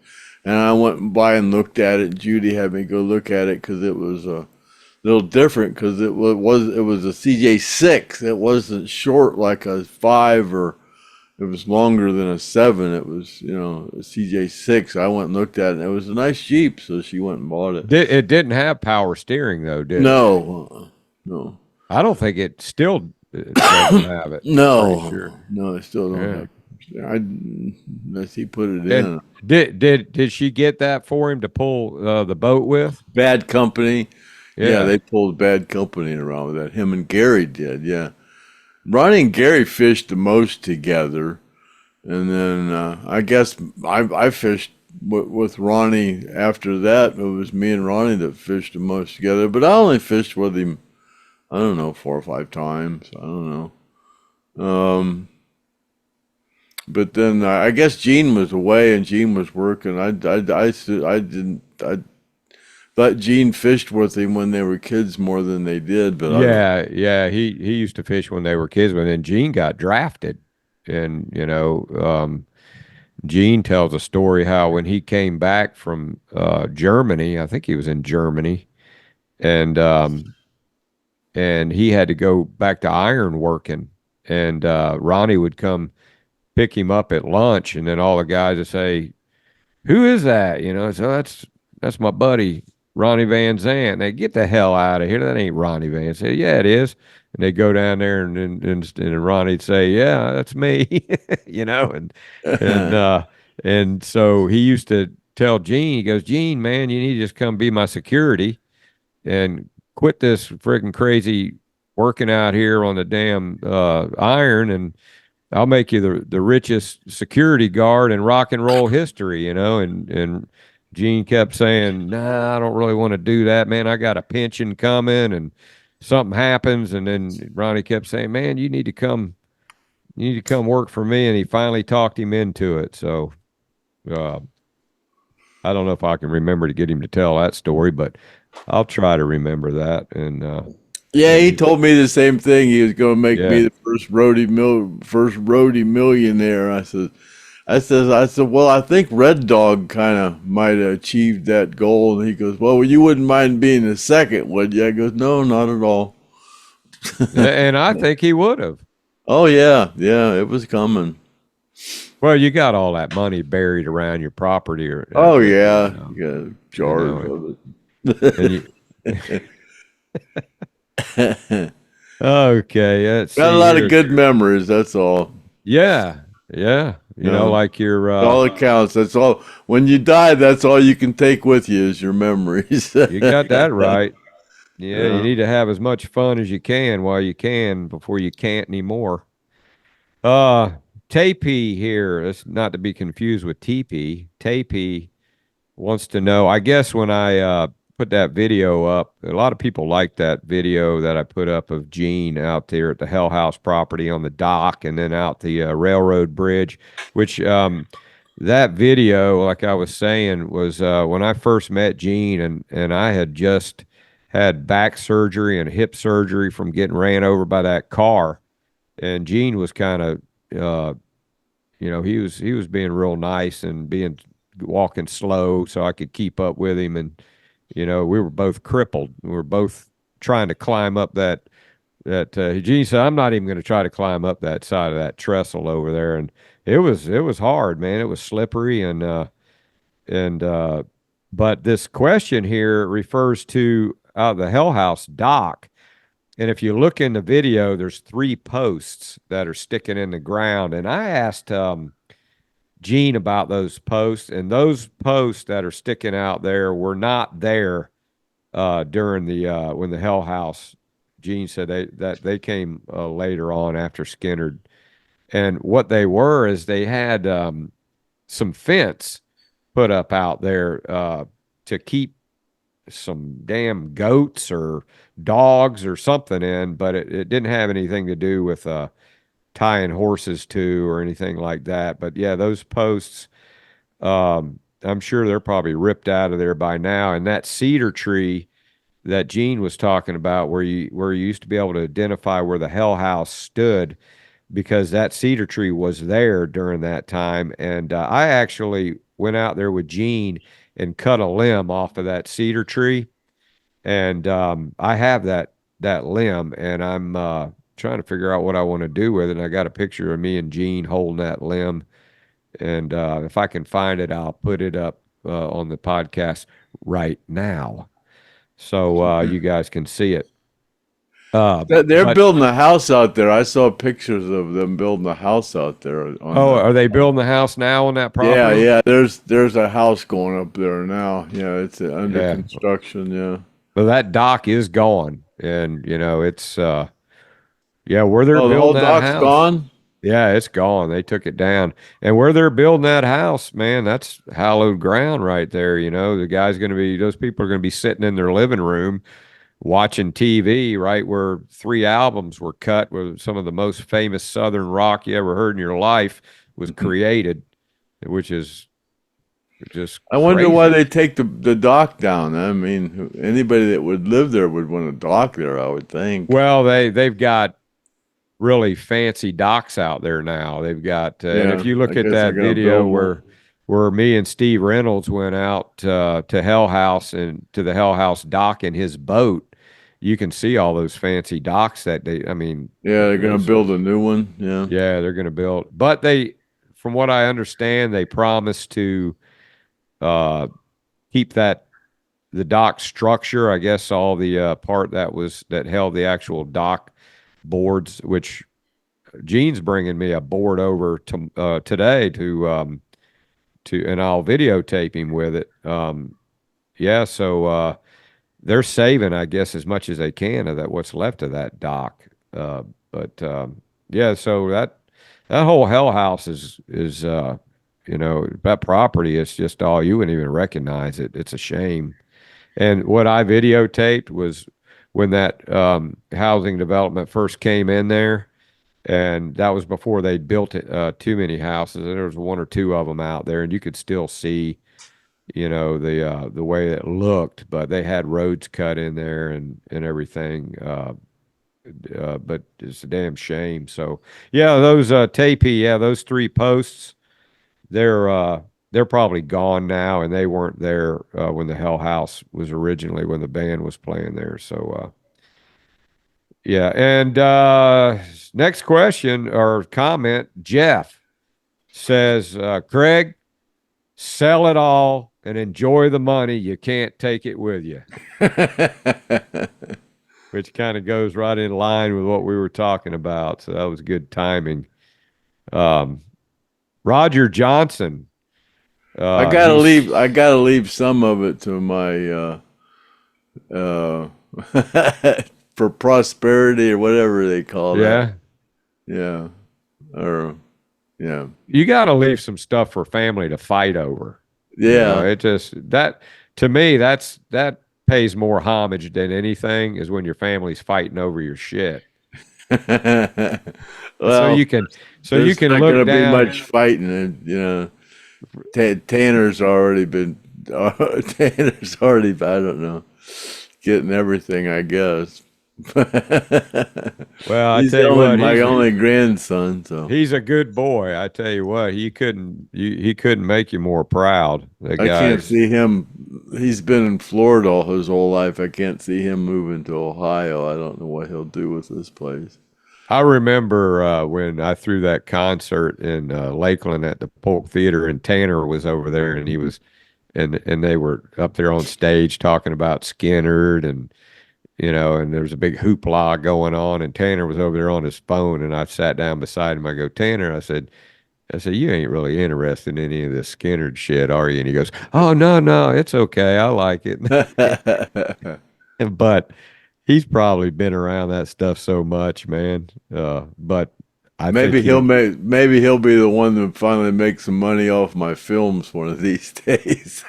And I went by and looked at it. Judy had me go look at it because it was a little different because it was a CJ6. It wasn't short like a 5 or it was longer than a 7. It was, a CJ6. I went and looked at it, and it was a nice Jeep, so she went and bought it. It didn't have power steering though, did it? No, no, I don't think it still doesn't have it. no, Sure. no. I still don't Yeah. have. Unless he put it And in. did she get that for him to pull the boat with? Bad Company. Yeah, Yeah. they pulled Bad Company around with that. Him and Gary did. Yeah, Ronnie and Gary fished the most together, and then I guess I fished with Ronnie after that. It was me and Ronnie that fished the most together. But I only fished with him, I don't know, 4 or 5 times. I don't know. But then I guess Gene was away and Gene was working. I didn't. I thought Gene fished with him when they were kids more than they did. But Yeah. He used to fish when they were kids, but then Gene got drafted, and Gene tells a story how when he came back from Germany, I think he was in Germany, and he had to go back to iron working, and Ronnie would come pick him up at lunch, and then all the guys would say, "Who is that?" So that's my buddy Ronnie Van Zant. They get the hell out of here. That ain't Ronnie Van Zant. Yeah, it is. And they go down there, and Ronnie'd say, "Yeah, that's me," and so he used to tell Gene, he goes, "Gene, man, you need to just come be my security and quit this freaking crazy working out here on the damn iron, and I'll make you the richest security guard in rock and roll history," and Gene kept saying, "Nah, I don't really want to do that, man. I got a pension coming and something happens." And then Ronnie kept saying, "Man, you need to come work for me." And he finally talked him into it. So I don't know if I can remember to get him to tell that story, but I'll try to remember that. And yeah, he told me the same thing. He was going to make me the first roadie millionaire. I said, well, I think Red Dog kind of might have achieved that goal. And he goes, well, you wouldn't mind being the second, would you? I goes, no, not at all. and I think he would have. Oh yeah, it was coming. Well, you got all that money buried around your property, or oh yeah, you got jars of it. Okay, got a lot of good memories. That's all. Yeah. Like your all it counts. That's all. When you die, that's all you can take with you is your memories. You got that right. Yeah, you need to have as much fun as you can while you can before you can't anymore. Tapey here, that's not to be confused with TP. Tapey wants to know, I guess when I put that video up, a lot of people liked that video that I put up of Gene out there at the Hell House property on the dock and then out the railroad bridge, which that video, like I was saying, was when I first met Gene, and I had just had back surgery and hip surgery from getting ran over by that car. And Gene was kind of, he was being real nice and walking slow so I could keep up with him. And, we were both crippled. We were both trying to climb up that Gene said, "I'm not even going to try to climb up that side of that trestle over there." And it was hard, man. It was slippery. But this question here refers to the Hell House dock. And if you look in the video, there's 3 posts that are sticking in the ground. And I asked Gene about those posts, and those posts that are sticking out there were not there during the when the Hell House. Gene said they came later on after Skynyrd, and what they were is they had some fence put up out there to keep some damn goats or dogs or something in, but it didn't have anything to do with tying horses to or anything like that. But yeah, those posts, I'm sure they're probably ripped out of there by now. And that cedar tree that Gene was talking about, where you used to be able to identify where the Hell House stood, because that cedar tree was there during that time. And I actually went out there with Gene and cut a limb off of that cedar tree, and I have that limb, and I'm trying to figure out what I want to do with it. And I got a picture of me and Gene holding that limb, and if I can find it, I'll put it up on the podcast right now, so you guys can see it. They're But building a house out there. I saw pictures of them building a house out there. are they building the house now on that property? Yeah, yeah. There's a house going up there now. Yeah, it's under Yeah. construction. Yeah. Well, that dock is gone, and it's where they're Oh, the whole building that dock's house. gone. Yeah, it's gone. They took it down. And where they're building that house, man, that's hallowed ground right there. Those people are going to be sitting in their living room watching TV, right where 3 albums were cut, where some of the most famous Southern rock you ever heard in your life was created, which is just I wonder crazy. why they take the dock down. I mean, anybody that would live there would want a dock there, I would think. Well, they've got really fancy docks out there now. They've got, and if you look I at guess that they're gonna video build one. where me and Steve Reynolds went out to Hell House and to the Hell House dock in his boat, you can see all those fancy docks that I mean, Yeah, they're gonna build a new one. Yeah. yeah, they're going to build, but from what I understand, they promised to keep the dock structure. I guess all the part that held the actual dock boards, which Gene's bringing me a board over to today and I'll videotape him with it. So they're saving, I guess, as much as they can of what's left of that dock. So that whole Hell House is that property is just all, you wouldn't even recognize it. It's a shame. And what I videotaped was when that housing development first came in there, and that was before they built too many houses, and there was 1 or 2 of them out there, and you could still see, the way it looked, but they had roads cut in there and everything. But it's a damn shame. So yeah, those those 3 posts, they're probably gone now, and they weren't there when the Hell House was originally, when the band was playing there. So and next question or comment, Jeff says, Craig, sell it all and enjoy the money. You can't take it with you. Which kind of goes right in line with what we were talking about. So that was good timing. Roger Johnson. I gotta leave some of it to my for prosperity or whatever they call that. Yeah. Or yeah. You got to leave some stuff for family to fight over. Yeah. It just, that, to me, that pays more homage than anything, is when your family's fighting over your shit. Well, so you can not look gonna down. be much fighting, and Tanner's already been Tanner's already, I don't know, getting everything, I guess. Well, I he's tell you what, my only grandson, so he's a good boy. I tell you what, he couldn't make you more proud. I can't see him. He's been in Florida all his whole life. I can't see him moving to Ohio. I don't know what he'll do with this place. I remember when I threw that concert in Lakeland at the Polk Theater, and Tanner was over there, and he was, and they were up there on stage talking about Skynyrd, and and there was a big hoopla going on, and Tanner was over there on his phone, and I sat down beside him. I go, Tanner, I said, you ain't really interested in any of this Skynyrd shit, are you? And he goes, oh, no, it's okay. I like it. But he's probably been around that stuff so much, man. But maybe he'll be the one that finally makes some money off my films one of these days.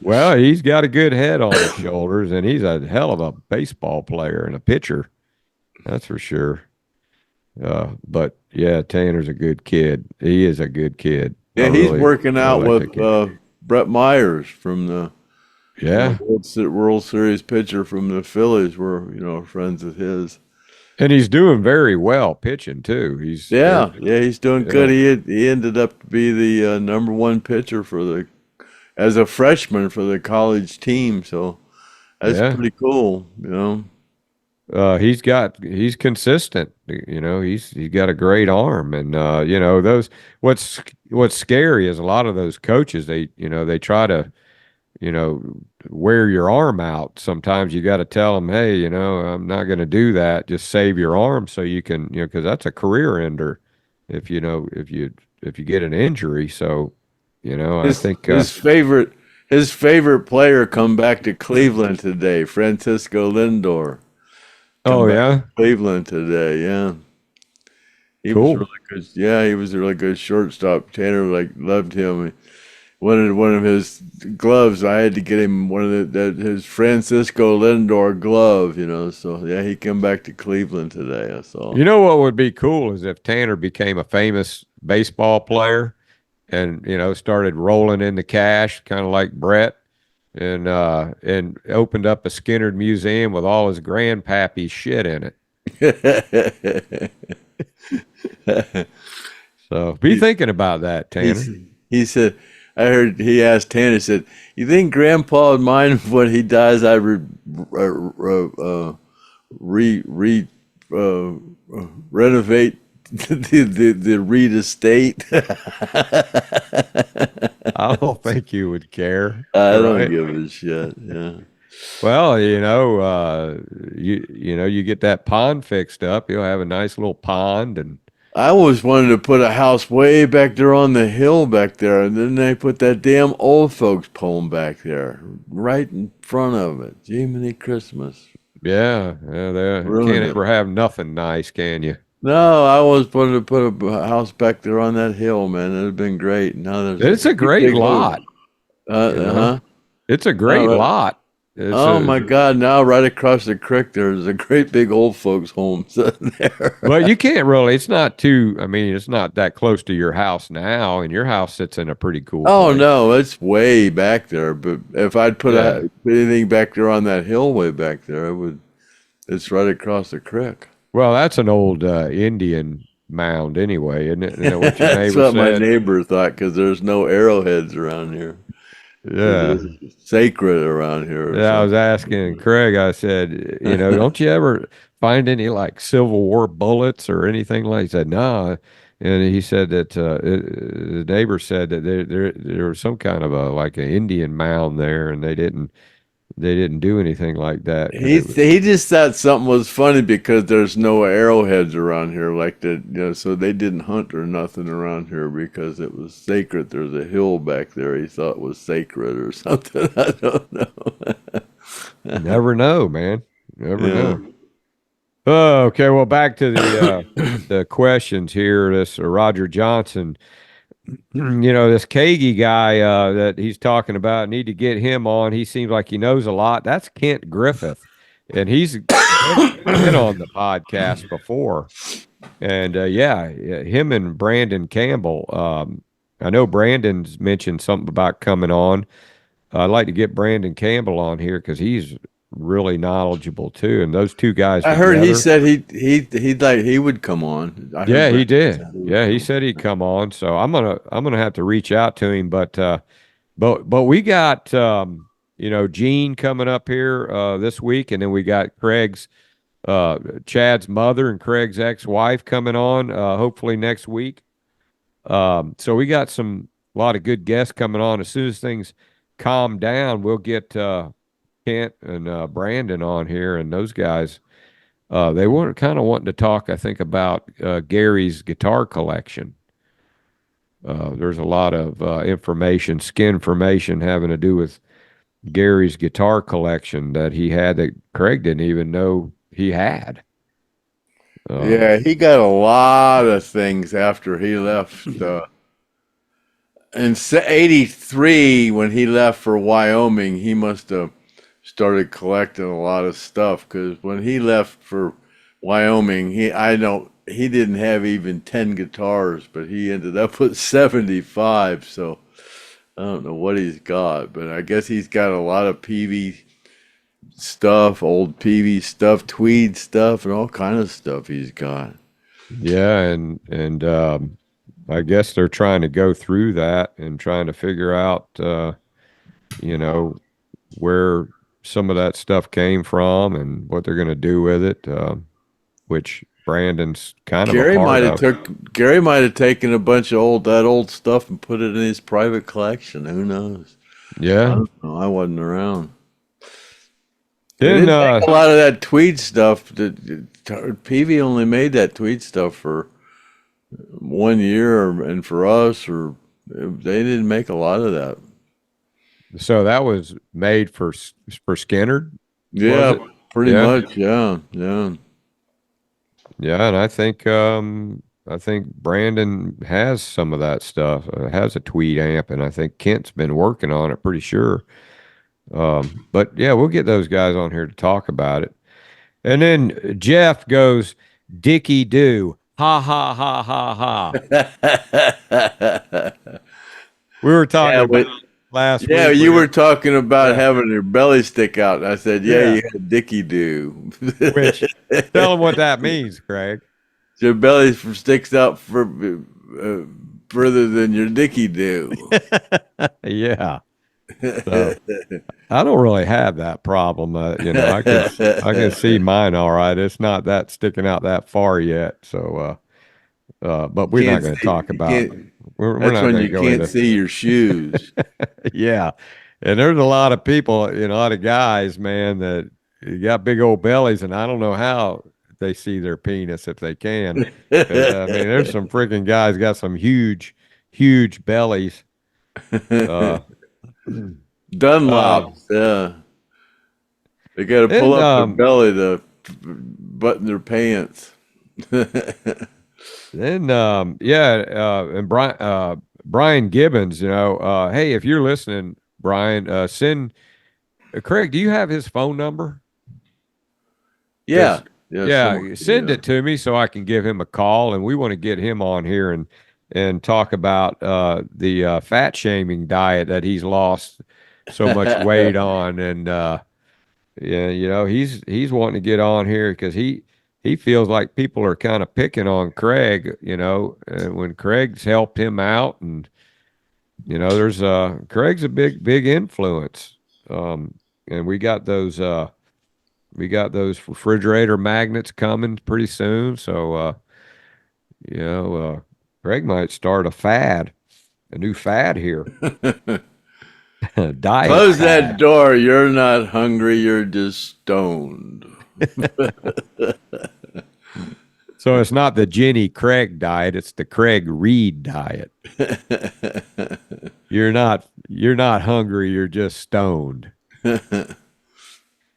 Well, he's got a good head on his shoulders, and he's a hell of a baseball player and a pitcher. That's for sure. But yeah, Tanner's a good kid. He is a good kid. Yeah, he's working out with Brett Myers from the Yeah. World Series pitcher from the Phillies were, friends of his. And he's doing very well pitching too. Yeah, he's doing good. Yeah. He ended up to be the number one pitcher as a freshman for the college team. So that's Yeah. pretty cool, He's consistent. He's got a great arm, and those what's scary is a lot of those coaches they try to you know wear your arm out. Sometimes you got to tell them, hey, I'm not going to do that. Just save your arm so you can because that's a career ender if you get an injury. So I His think his favorite his favorite player come back to Cleveland today, Francisco Lindor. Come oh back to yeah, Cleveland today, yeah. He was cool. really good. Yeah, he was a really good shortstop. Tanner loved him. One of his gloves, I had to get him one of his Francisco Lindor glove. So yeah, he came back to Cleveland today. I saw. You know what would be cool is if Tanner became a famous baseball player and started rolling in the cash, kind of like Brett, and opened up a Skynyrd museum with all his grandpappy's shit in it. So be he, thinking about that, Tanner. he said, I heard he asked Tanner, he said, "You think Grandpa would mind if when he dies I renovate the Reed estate?" I don't think you would care. I don't Right? give a shit. Yeah. Well, you get that pond fixed up, you'll have a nice little pond, and I always wanted to put a house way back there on the hill back there, and then they put that damn old folks poem back there, right in front of it. Jiminy Christmas. you Ruined can't it. ever have nothing nice, can you? No, I always wanted to put a house back there on that hill, man. It'd have been great. Now there's a It's a great great big old, lot, you know. huh? It's a No, great right. lot. It's Oh a my God! Now right across the creek, there's a great big old folks' home sitting there. But you can't really, it's not too, I mean, it's not that close to your house now, and your house sits in a pretty cool Oh place. no, it's way back there. But if I'd Yeah. put anything back there on that hill way back there, I would. It's right across the creek. Well, that's an old Indian mound anyway, isn't it? Isn't that what your That's neighbor what my said? neighbor thought because there's no arrowheads around here. Yeah. It's sacred around here or Yeah, I was something. asking Craig, I said, don't you ever find any like Civil War bullets or anything like? He said, no. And he said that the neighbor said that there was some kind of a like an Indian mound there, and they didn't do anything like that because He it was. he just thought something was funny because there's no arrowheads around here like that, so they didn't hunt or nothing around here because it was sacred. There's a hill back there he thought was sacred or something. I don't know. Never know, man. Never Yeah. know. Oh, okay. Well, back to the questions here. This Roger Johnson, this Kagi guy that he's talking about. Need to get him on. He seems like he knows a lot. That's Kent Griffith, and he's been on the podcast before. And him and Brandon Campbell. I know Brandon's mentioned something about coming on. I'd like to get Brandon Campbell on here because he's really knowledgeable too. And those two guys I heard he together. said he would come on. I heard Yeah, he Brandon did. said he would Yeah, he come said he'd on. come on. So I'm gonna have to reach out to him. But we got Gene coming up here this week, and then we got Chad's mother and Craig's ex-wife coming on hopefully next week. So we got a lot of good guests coming on. As soon as things calm down, we'll get Kent and Brandon on here, and those guys. They were kind of wanting to talk, I think, about Gary's guitar collection. There's a lot of skin information having to do with Gary's guitar collection that he had that Craig didn't even know he had. Yeah, he got a lot of things after he left. In '83, when he left for Wyoming, he must have started collecting a lot of stuff because when he left for Wyoming, he didn't have even 10 guitars, but he ended up with 75. So I don't know what he's got, but I guess he's got a lot of PV stuff, old PV stuff, tweed stuff, and all kind of stuff he's got. Yeah, and I guess they're trying to go through that and trying to figure out, you know, where some of that stuff came from and what they're going to do with it, which Brandon's kind of a part of. Gary might have taken a bunch of that old stuff and put it in his private collection. Who knows? I Yeah. don't know. I wasn't around. They Then didn't make a lot of that tweed stuff. PV only made that tweed stuff for 1 year, and for us, or they didn't make a lot of that. so that was made for Skynyrd. Yeah, pretty Yeah. much. Yeah, yeah. Yeah, and I think Brandon has some of that stuff. Has a tweed amp, and I think Kent's been working on it. Pretty sure. But yeah, we'll get those guys on here to talk about it. And then Jeff goes, "Dickie do, ha ha ha ha ha." We were talking about last yeah, week. you were talking about having your belly stick out. And I said, yeah, you had Dickie do. Which, tell them what that means, Craig. Your belly sticks out further than your Dickie do. Yeah. So, I don't really have that problem. I can see mine all right. It's not that sticking out that far yet. So, but we're not going to talk about. We're That's not when going to you go can't into. see your shoes. Yeah, and there's a lot of people, a lot of guys, man, that got big old bellies, and I don't know how they see their penis if they can. 'Cause, I mean, there's some freaking guys got some huge bellies. Dunlops, yeah. They got to pull up their belly to button their pants. Then, and Brian Gibbons, hey, if you're listening, Brian, send Craig. Do you have his phone number? Yeah, Send it to me so I can give him a call, and we want to get him on here and talk about the fat shaming diet that he's lost so much weight on, and he's wanting to get on here because he feels like people are kind of picking on Craig, and when Craig's helped him out, and there's Craig's a big influence, and we got those refrigerator magnets coming pretty soon, so Craig might start a new fad here. Diet. Close that door. You're not hungry. You're just stoned. So it's not the Jenny Craig diet, it's the Craig Reed diet. You're not hungry, you're just stoned.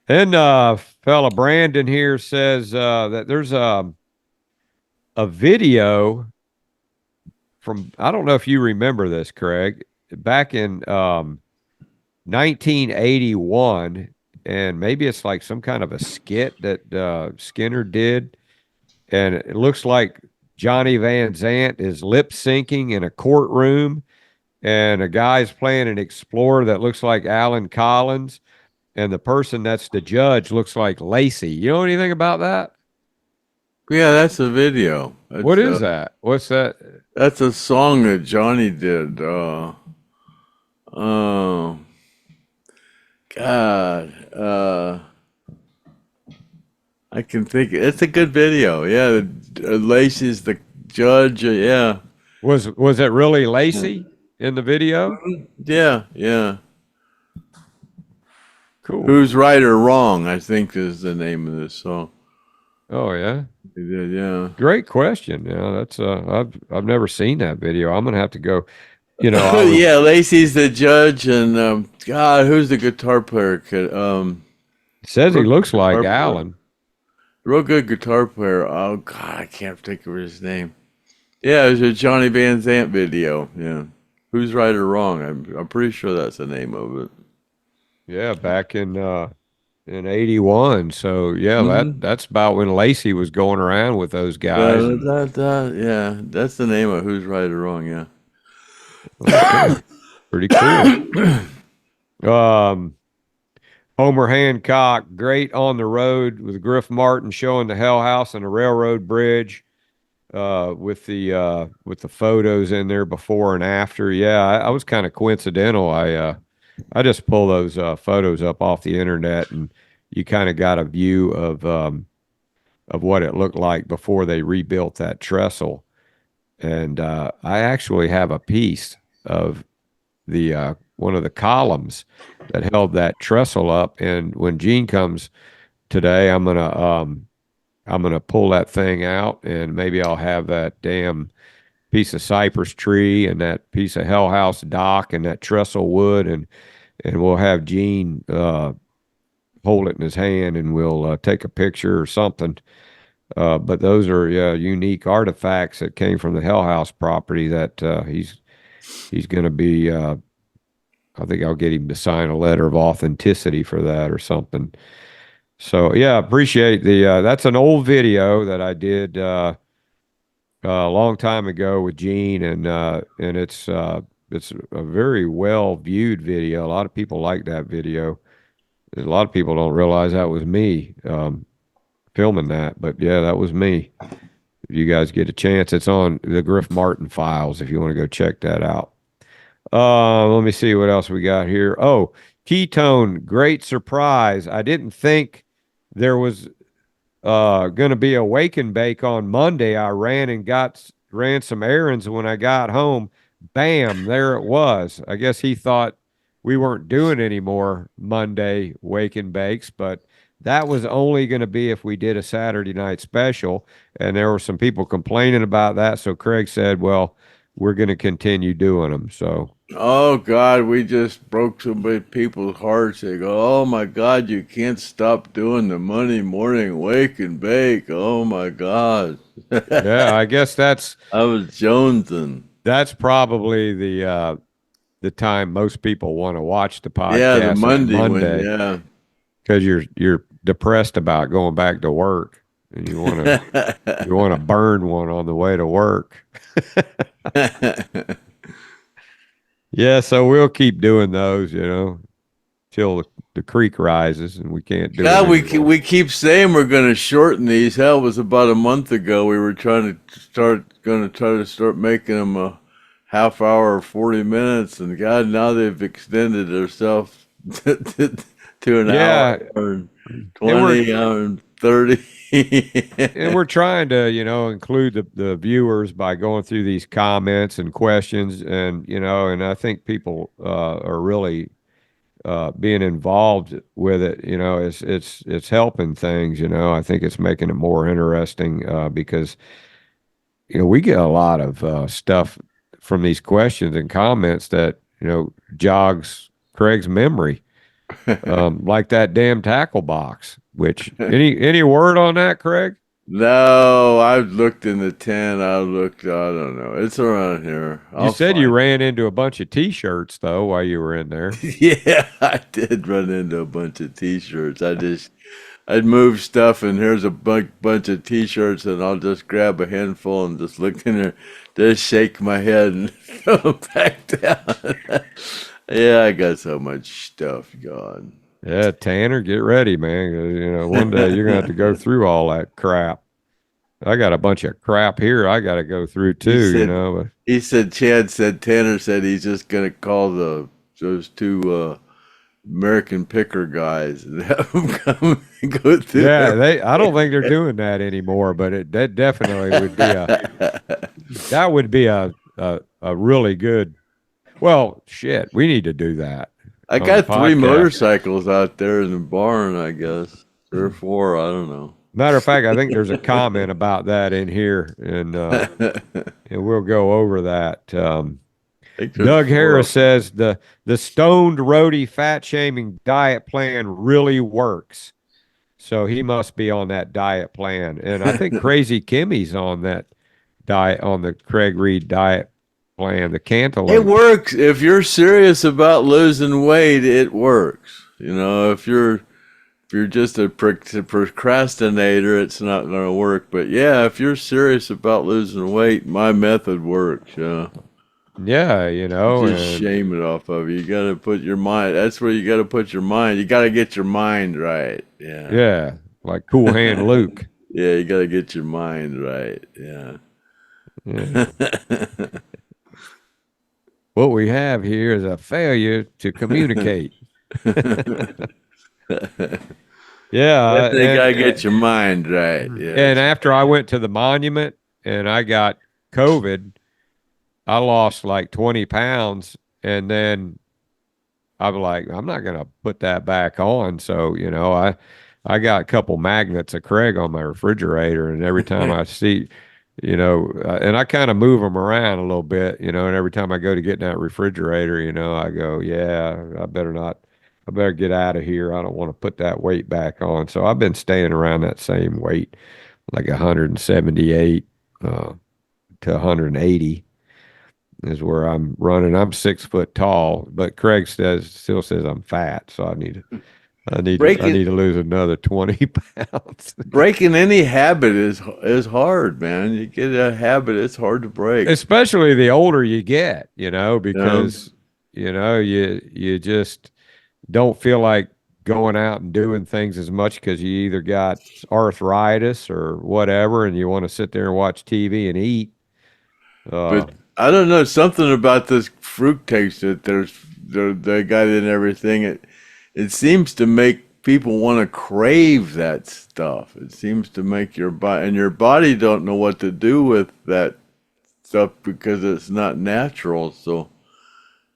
And fella Brandon here says that there's a video from, I don't know if you remember this, Craig, back in 1981, and maybe it's like some kind of a skit that Skynyrd did. And it looks like Johnny Van Zant is lip syncing in a courtroom, and a guy's playing an explorer that looks like Alan Collins, and the person that's the judge looks like Lacey. You know anything about that? Yeah, that's a video. What is that? What's that? That's a song that Johnny did. God. I can think it's a good video. Yeah, Lacey's the judge. Yeah. Was it really Lacey in the video? Yeah. Cool. Who's right or wrong, I think, is the name of this song. Oh yeah. Yeah. Great question. That's I've never seen that video. I'm gonna have to go. Yeah, Lacey's the judge, and God, who's the guitar player? Says he looks like Alan. Real good guitar player. Oh God, I can't think of his name. Yeah, it was a Johnny Van Zant video. Yeah, who's right or wrong? I'm pretty sure that's the name of it. Yeah, back in '81. So yeah, that's about when Lacey was going around with those guys. Yeah, that's the name of Who's Right or Wrong. Yeah. Okay. pretty cool. Homer Hancock, great on the road with Griff Martin showing the Hell House and the railroad bridge, with the photos in there before and after. Yeah, I was kind of coincidental. I just pull those photos up off the internet, and you kind of got a view of what it looked like before they rebuilt that trestle. And I actually have a piece of the one of the columns that held that trestle up. And when Gene comes today, I'm gonna pull that thing out, and maybe I'll have that damn piece of cypress tree and that piece of Hell House dock and that trestle wood, and we'll have Gene hold it in his hand, and we'll take a picture or something. But those are unique artifacts that came from the Hell House property that he's going to be. I think I'll get him to sign a letter of authenticity for that or something. So yeah, appreciate the. That's an old video that I did a long time ago with Gene, and it's a very well viewed video. A lot of people like that video. A lot of people don't realize that was me filming that, but yeah, that was me. If you guys get a chance, it's on the Griff Martin files if you want to go check that out. Let me see what else we got here. Oh, Ketone, great surprise. I didn't think there was going to be a wake and bake on Monday. I ran some errands. When I got home, bam, there it was. I guess he thought we weren't doing any more Monday wake and bakes, but that was only going to be if we did a Saturday night special. And there were some people complaining about that. So Craig said, well, we're going to continue doing them. So, oh God, we just broke so many people's hearts. They go, oh my God, you can't stop doing the Monday morning wake and bake. Oh my God. yeah, I guess I was jonesing. That's probably the time most people want to watch the podcast. Yeah, the Monday. Yeah, because you're depressed about going back to work, and you want to burn one on the way to work. Yeah, so we'll keep doing those, till the creek rises and we can't do it. We keep saying we're going to shorten these. Hell, it was about a month ago we were try to start making them a half hour or 40 minutes, and God, now they've extended themselves to an hour and 20 and 30. And we're trying to, include the viewers by going through these comments and questions, and and I think people are really being involved with it. It's helping things. I think it's making it more interesting because we get a lot of stuff from these questions and comments that jogs Craig's memory. Like that damn tackle box, which any word on that, Craig? No, I've looked in the tent. I don't know. It's around here. You said you ran into a bunch of T-shirts though while you were in there. Yeah, I did run into a bunch of T-shirts. I'd move stuff, and here's a bunch of T-shirts, and I'll just grab a handful and just look in there, just shake my head and throw them back down. Yeah, I got so much stuff going. Yeah, Tanner, get ready, man. One day you're gonna have to go through all that crap. I got a bunch of crap here I got to go through too. He said, Tanner said he's just gonna call those two American Picker guys and have them come and go through. Yeah, I don't think they're doing that anymore, but that definitely would be a really good. Well, shit, we need to do that. I got 3 motorcycles out there in the barn, I guess. 3 or 4, I don't know. Matter of fact, I think there's a comment about that in here, and we'll go over that. Doug Harris says the Stoned Roadie fat shaming diet plan really works. So he must be on that diet plan. And I think Crazy Kimmy's on that diet, on the Craig Reed diet plan, the Cantaloupe. It works. If you're serious about losing weight, it works. If you're just a procrastinator, it's not going to work. But yeah, if you're serious about losing weight, my method works. Yeah. Yeah, you know, Just and shame it off of you. You got to put your mind. That's where you got to put your mind. You got to get your mind right. Yeah. yeah, like Cool Hand Luke. Yeah, you got to get your mind right. Yeah. Yeah. What we have here is a failure to communicate. Yeah, Definitely got to get your mind right. and Yes. after I went to the monument and I got COVID, I lost like 20 pounds, and then I'm like, I'm not gonna put that back on. So, you know, I got a couple magnets of Craig on my refrigerator, and every time I see, you know, and I kind of move them around a little bit, you know, and every time I go to get in that refrigerator, you know, I go, yeah, I better not, I better get out of here. I don't want to put that weight back on. So I've been staying around that same weight, like 178 to 180 is where I'm running. I'm 6 foot tall, but Craig still says I'm fat, so I Breaking need to lose another 20 pounds. breaking any habit is hard, man. You get a habit, it's hard to break. Especially the older you get, you know, You know? because you know you just don't feel like going out and doing things as much because you either got arthritis or whatever, and you want to sit there and watch TV and eat. Uh, But I don't know, something about this fruit taste that they got in everything. It seems to make people want to crave that stuff. It seems to make your body don't know what to do with that stuff because it's not natural. So,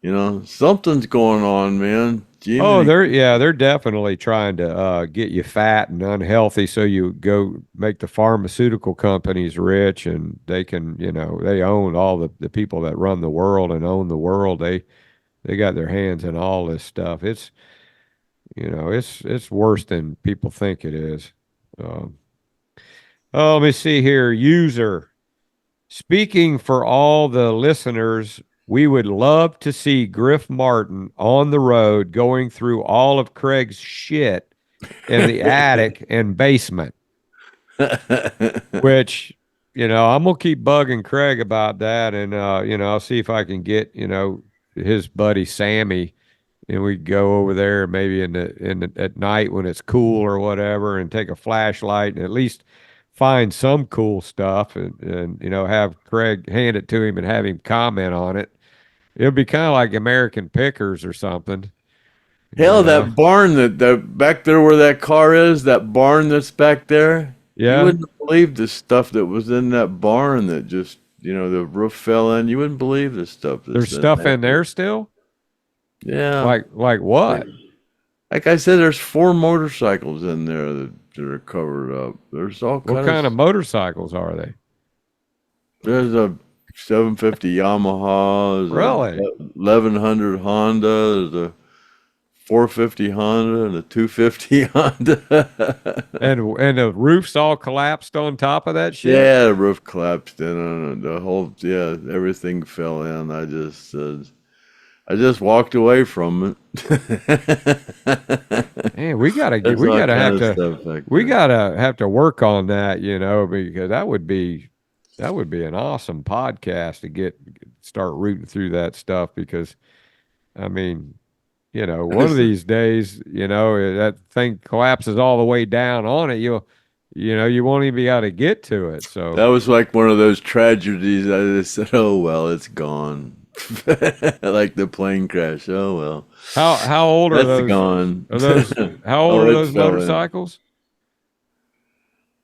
you know, something's going on, man. Oh, Jiminy. they're definitely trying to get you fat and unhealthy, so you go make the pharmaceutical companies rich, and they can, you know, they own all the people that run the world and own the world. They got their hands in all this stuff. It's, you know, it's worse than people think it is. Um, oh, let me see here. User speaking for all the listeners, we would love to see Griff Martin on the road going through all of Craig's shit in the attic and basement, which, you know, I'm going to keep bugging Craig about that. And, you know, I'll see if I can get, you know, his buddy Sammy, and we go over there maybe at night when it's cool or whatever, and take a flashlight and at least find some cool stuff, and you know, have Craig hand it to him and have him comment on it. It'll be kind of like American Pickers or something, you Hell, know. that barn that back there where that car is, that barn that's back there, you Yeah, wouldn't believe the stuff that was in that barn that just, you know, the roof fell in. You wouldn't believe the stuff there's that's in stuff in there. there still. Yeah. Like what? Like I said, there's 4 motorcycles in there that are covered up. There's all What kind of kind of motorcycles are they? there's a 750 Yamaha, there's a Really? 1100 Honda, there's a 450 Honda and a 250 Honda. And the roof's all collapsed on top of that shit. Yeah, the roof collapsed in on it. The whole, yeah, everything fell in. I just walked away from it. Man, we gotta There's we all gotta kind have of to stuff back we there. gotta have to work on that, you know, because that would be an awesome podcast to start rooting through that stuff. Because I mean, you know, one of these days, you know, that thing collapses all the way down on it, you know, you won't even be able to get to it. So That was like one of those tragedies. I just said, "Oh well, it's gone." Like the plane crash. Oh well, how old are that's those gone. how old Oh, are it those fell in. motorcycles?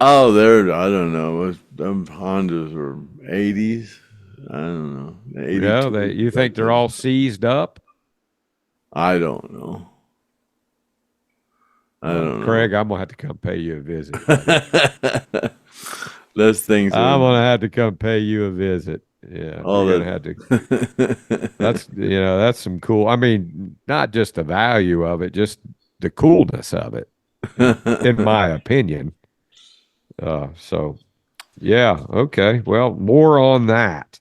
Oh, they're I don't know. Them Hondas were 80s. I don't know. Yeah, 82 you think they're something. all seized up? I don't know. I don't Craig, know. I'm gonna have to come pay you a visit, buddy. Those things are I'm gonna have to come pay you a visit. Yeah, all we're gonna have to. that. That's, you know, that's some cool. I mean, not just the value of it, just the coolness of it, in my opinion. So yeah, okay. Well, more on that.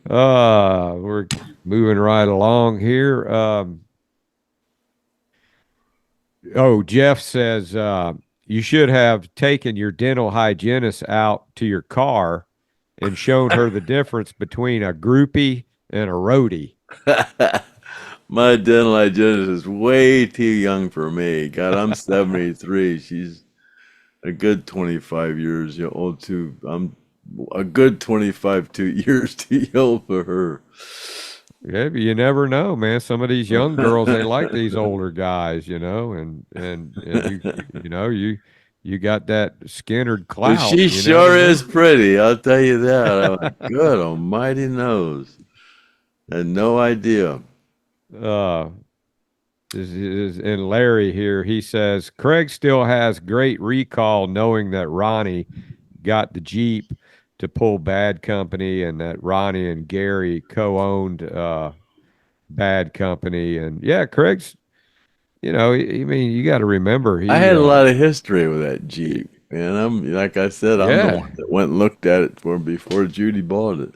We're moving right along here. Oh, Jeff says you should have taken your dental hygienist out to your car and shown her the difference between a groupie and a roadie. My dental hygienist is way too young for me. God, I'm 73. She's a good 25 years old too. I'm a good 25 years too old for her. Yeah, but you never know, man. Some of these young girls, they like these older guys, and you got that Skynyrd But clout. she You never sure is know. pretty, I'll tell you that. I'm like, good almighty knows. Had no idea. uh, and Larry here, he says Craig still has great recall, knowing that Ronnie got the Jeep to pull Bad Company, and that Ronnie and Gary co-owned Bad Company, and yeah, Craig's. I mean, you got to remember I he. had a lot of history with that Jeep. And I'm like I said, I'm the Yeah, one that went and looked at it for before Judy bought it.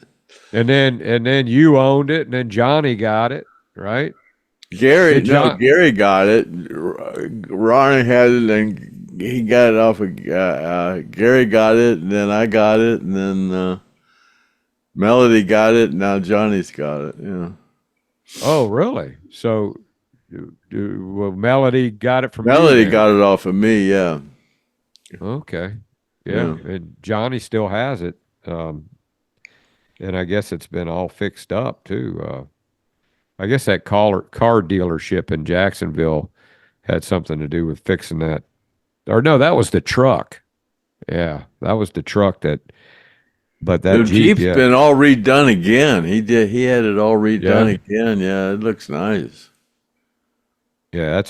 and then you owned it, and then Johnny got it, right? Did John? Gary got it. Ronnie had it, and he got it off of Gary got it, and then I got it, and then Melody got it. And now Johnny's got it. Yeah, Oh, really? So, well, Melody got it from you Melody then. got it off of me. Yeah, Okay, yeah, yeah. and Johnny still has it, um, and I guess it's been all fixed up too. I guess that car dealership in Jacksonville had something to do with fixing that. Or no, that was the truck. Yeah, that was the truck that. But that The Jeep, Jeep's yeah, been all redone again. He did. He had it all redone yeah, again. Yeah, it looks nice. yeah.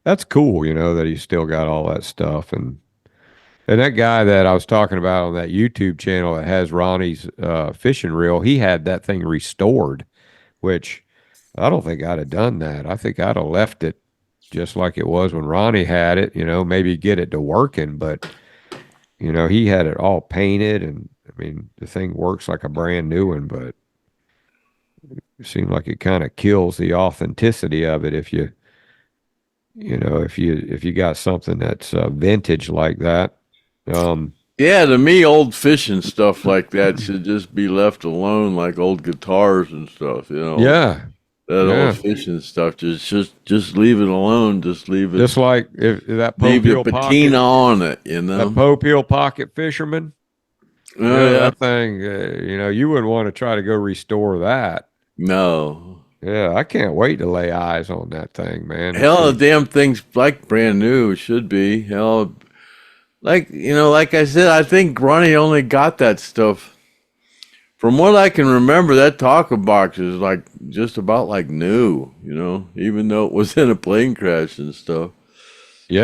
That's cool. That he's still got all that stuff, and that guy that I was talking about on that YouTube channel that has Ronnie's fishing reel, he had that thing restored, which I don't think I'd have done that. I think I'd have left it just like it was when Ronnie had it. Maybe get it to working, but he had it all painted, and I mean the thing works like a brand new one, but it seemed like it kind of kills the authenticity of it if you got something that's vintage like that. Um, Yeah, to me, old fishing stuff like that should just be left alone, like old guitars and stuff. yeah, That old yeah. fishing stuff. Just leave it alone. Just Just like if that leave the Popeil pocket, patina on it. that Popeil pocket fisherman. Oh Yeah, yeah, that thing. You wouldn't want to try to go restore that. no. Yeah, I can't wait to lay eyes on that thing, man, to Hell, the see. damn thing's like brand new. It should be. Hell, like I said, I think Ronnie only got that stuff. From what I can remember, that taco box is like just about like new. Even though it was in a plane crash and stuff.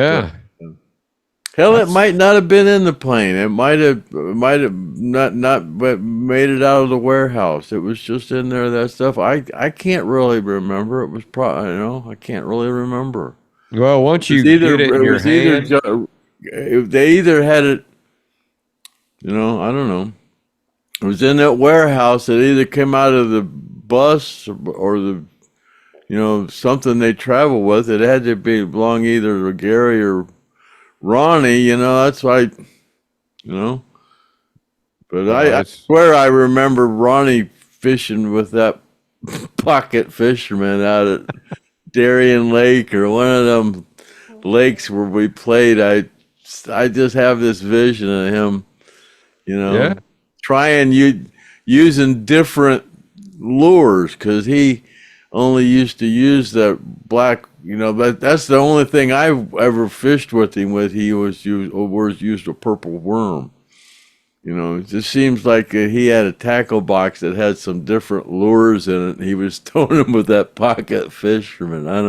But Yeah, hell, it that's might not have been in the plane. It might have not but made it out of the warehouse. It was just in there. That stuff. I can't really remember. It was probably I can't really remember. well. It Once was you either get it in it your was either hand, if they either had it. I don't know. It was in that warehouse. It either came out of the bus or the something they travel with. It had to belong either to Gary or Ronnie. That's why. You know. But well, I it's swear I remember Ronnie fishing with that pocket fisherman out at Darien Lake or one of them lakes where we played. I just have this vision of him, you yeah, know, trying using different lures because he only used to use that black. But that's the only thing I've ever fished with him with. He used a purple worm. It just seems like he had a tackle box that had some different lures in it. And he was throwing them with that pocket fisherman. I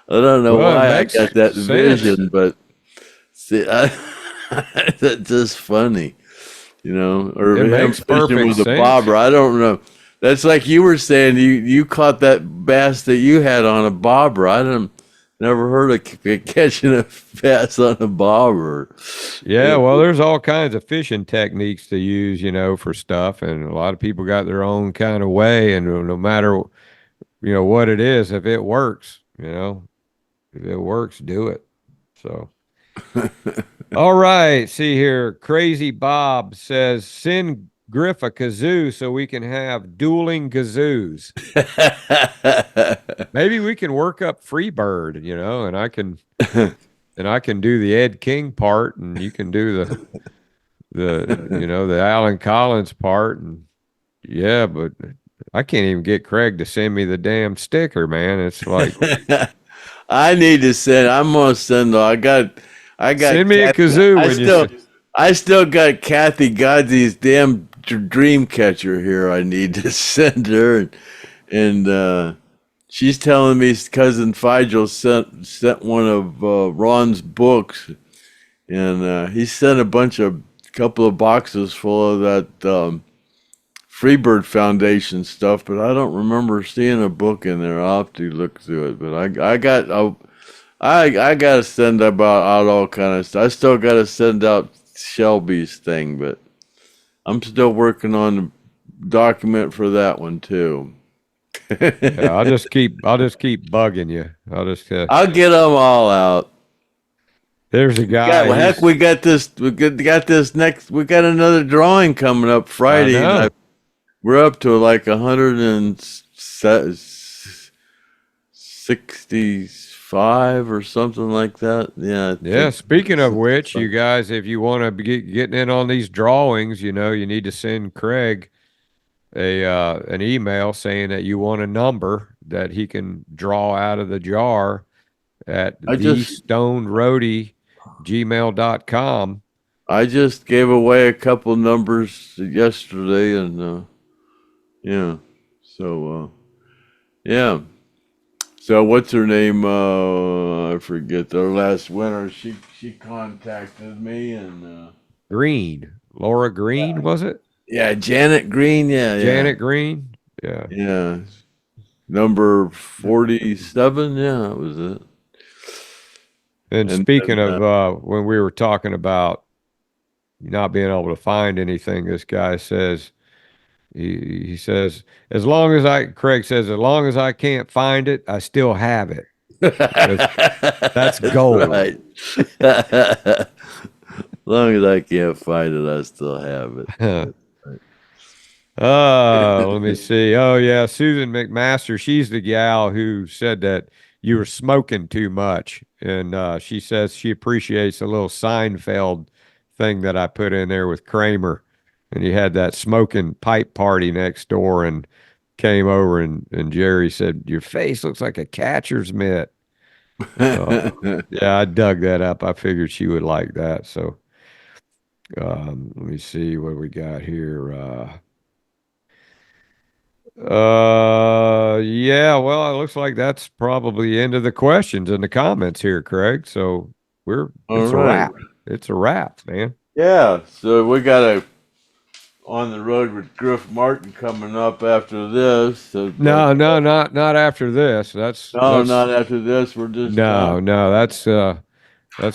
don't know well, it why I makes got that sense. vision, but see, that's just funny, or It him makes fishing perfect with a sense. bobber. I don't know. That's like you were saying. You caught that bass that you had on a bobber. I don't never heard of catching a bass on a bobber. Yeah, well, there's all kinds of fishing techniques to use, for stuff, and a lot of people got their own kind of way, and no matter what it is, if it works, do it. So, all right, see here, Crazy Bob says send Griff a kazoo so we can have dueling kazoos. Maybe we can work up Freebird, you know, and I can do the Ed King part, and you can do the Alan Collins part, and yeah, but I can't even get Craig to send me the damn sticker, man. It's like I need to send. I'm gonna send. I got. Send me a kazoo when you. I still got Kathy Godsey's damn dream catcher here. I need to send her, and she's telling me cousin Figel sent one of Ron's books, and he sent a couple of boxes full of that Freebird Foundation stuff, but I don't remember seeing a book in there. I'll have to look through it. But I got to send out all kind of stuff. I still got to send out Shelby's thing, but I'm still working on the document for that one too. Yeah, I'll just keep bugging you. I'll get them all out. There's a guy. We got this. We got this next. We got another drawing coming up Friday. We're up to like 165 or something like that. Yeah. Yeah. Speaking of which, you guys, if you want to be getting in on these drawings, you know, you need to send Craig an email saying that you want a number that he can draw out of the jar at thestonedroadie@gmail.com. I just gave away a couple numbers yesterday, and yeah. So yeah. So what's her name? I forget the last winner. She contacted me, and Green, Laura Green, was it? Yeah, Janet Green. Yeah, Janet Green. Yeah. Yeah. Number 47. Yeah, that was it. And speaking of when we were talking about not being able to find anything, this guy says, he says, Craig says, as long as I can't find it, I still have it. That's gold. Right. As long as I can't find it, I still have it. Let me see. Oh yeah, Susan McMaster. She's the gal who said that you were smoking too much, and she says she appreciates a little Seinfeld thing that I put in there with Kramer, and you had that smoking pipe party next door, and came over, and Jerry said your face looks like a catcher's mitt. Yeah, I dug that up. I figured she would like that. So let me see what we got here. Yeah, well, it looks like that's probably the end of the questions and the comments here, Craig. So it's a wrap. It's a wrap, man. Yeah. So we got On the Road with Griff Martin coming up after this. So no, not after this. That's not after this. We're just that's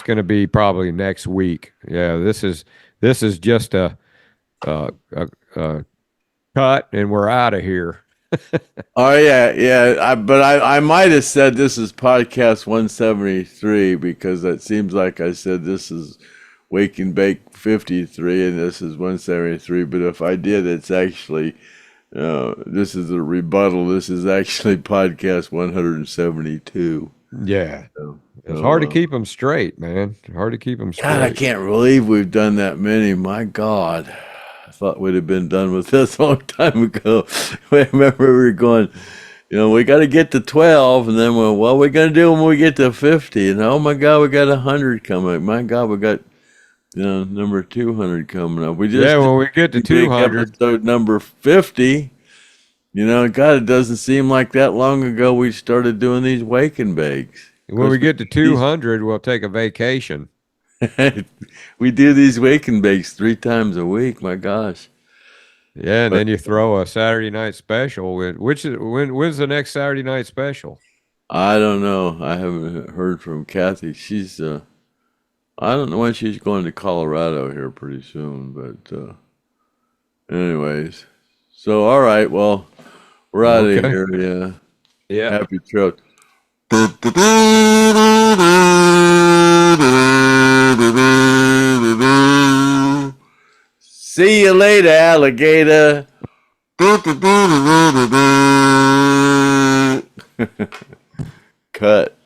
going to be probably next week. Yeah, this is just a cut, and we're out of here. Oh yeah. But I might have said this is podcast 173 because it seems like I said this is Wake and Bake 53 and this is 173. But if I did, it's actually this is a rebuttal. This is actually podcast 172. Yeah, it's hard to keep them straight, man. Hard to keep them straight. God, I can't believe we've done that many. My God. I thought we'd have been done with this a long time ago. I remember we were going, we got to get to 12, and then what we're going to do when we get to 50? And oh my God, we got 100 coming. My God, we got number 200 coming up. When we get to 200, episode number 50. God, it doesn't seem like that long ago we started doing these wake and bakes. When we get to 200, we'll take a vacation. We do these wake and bakes 3 times a week. My gosh. Yeah, and then you throw a Saturday night special. When's the next Saturday night special? I don't know. I haven't heard from Kathy. She's I don't know when she's going to Colorado here pretty soon, but anyways. So all right, well, we're out of here. Yeah. Yeah. Happy trail. See you later, alligator. Cut.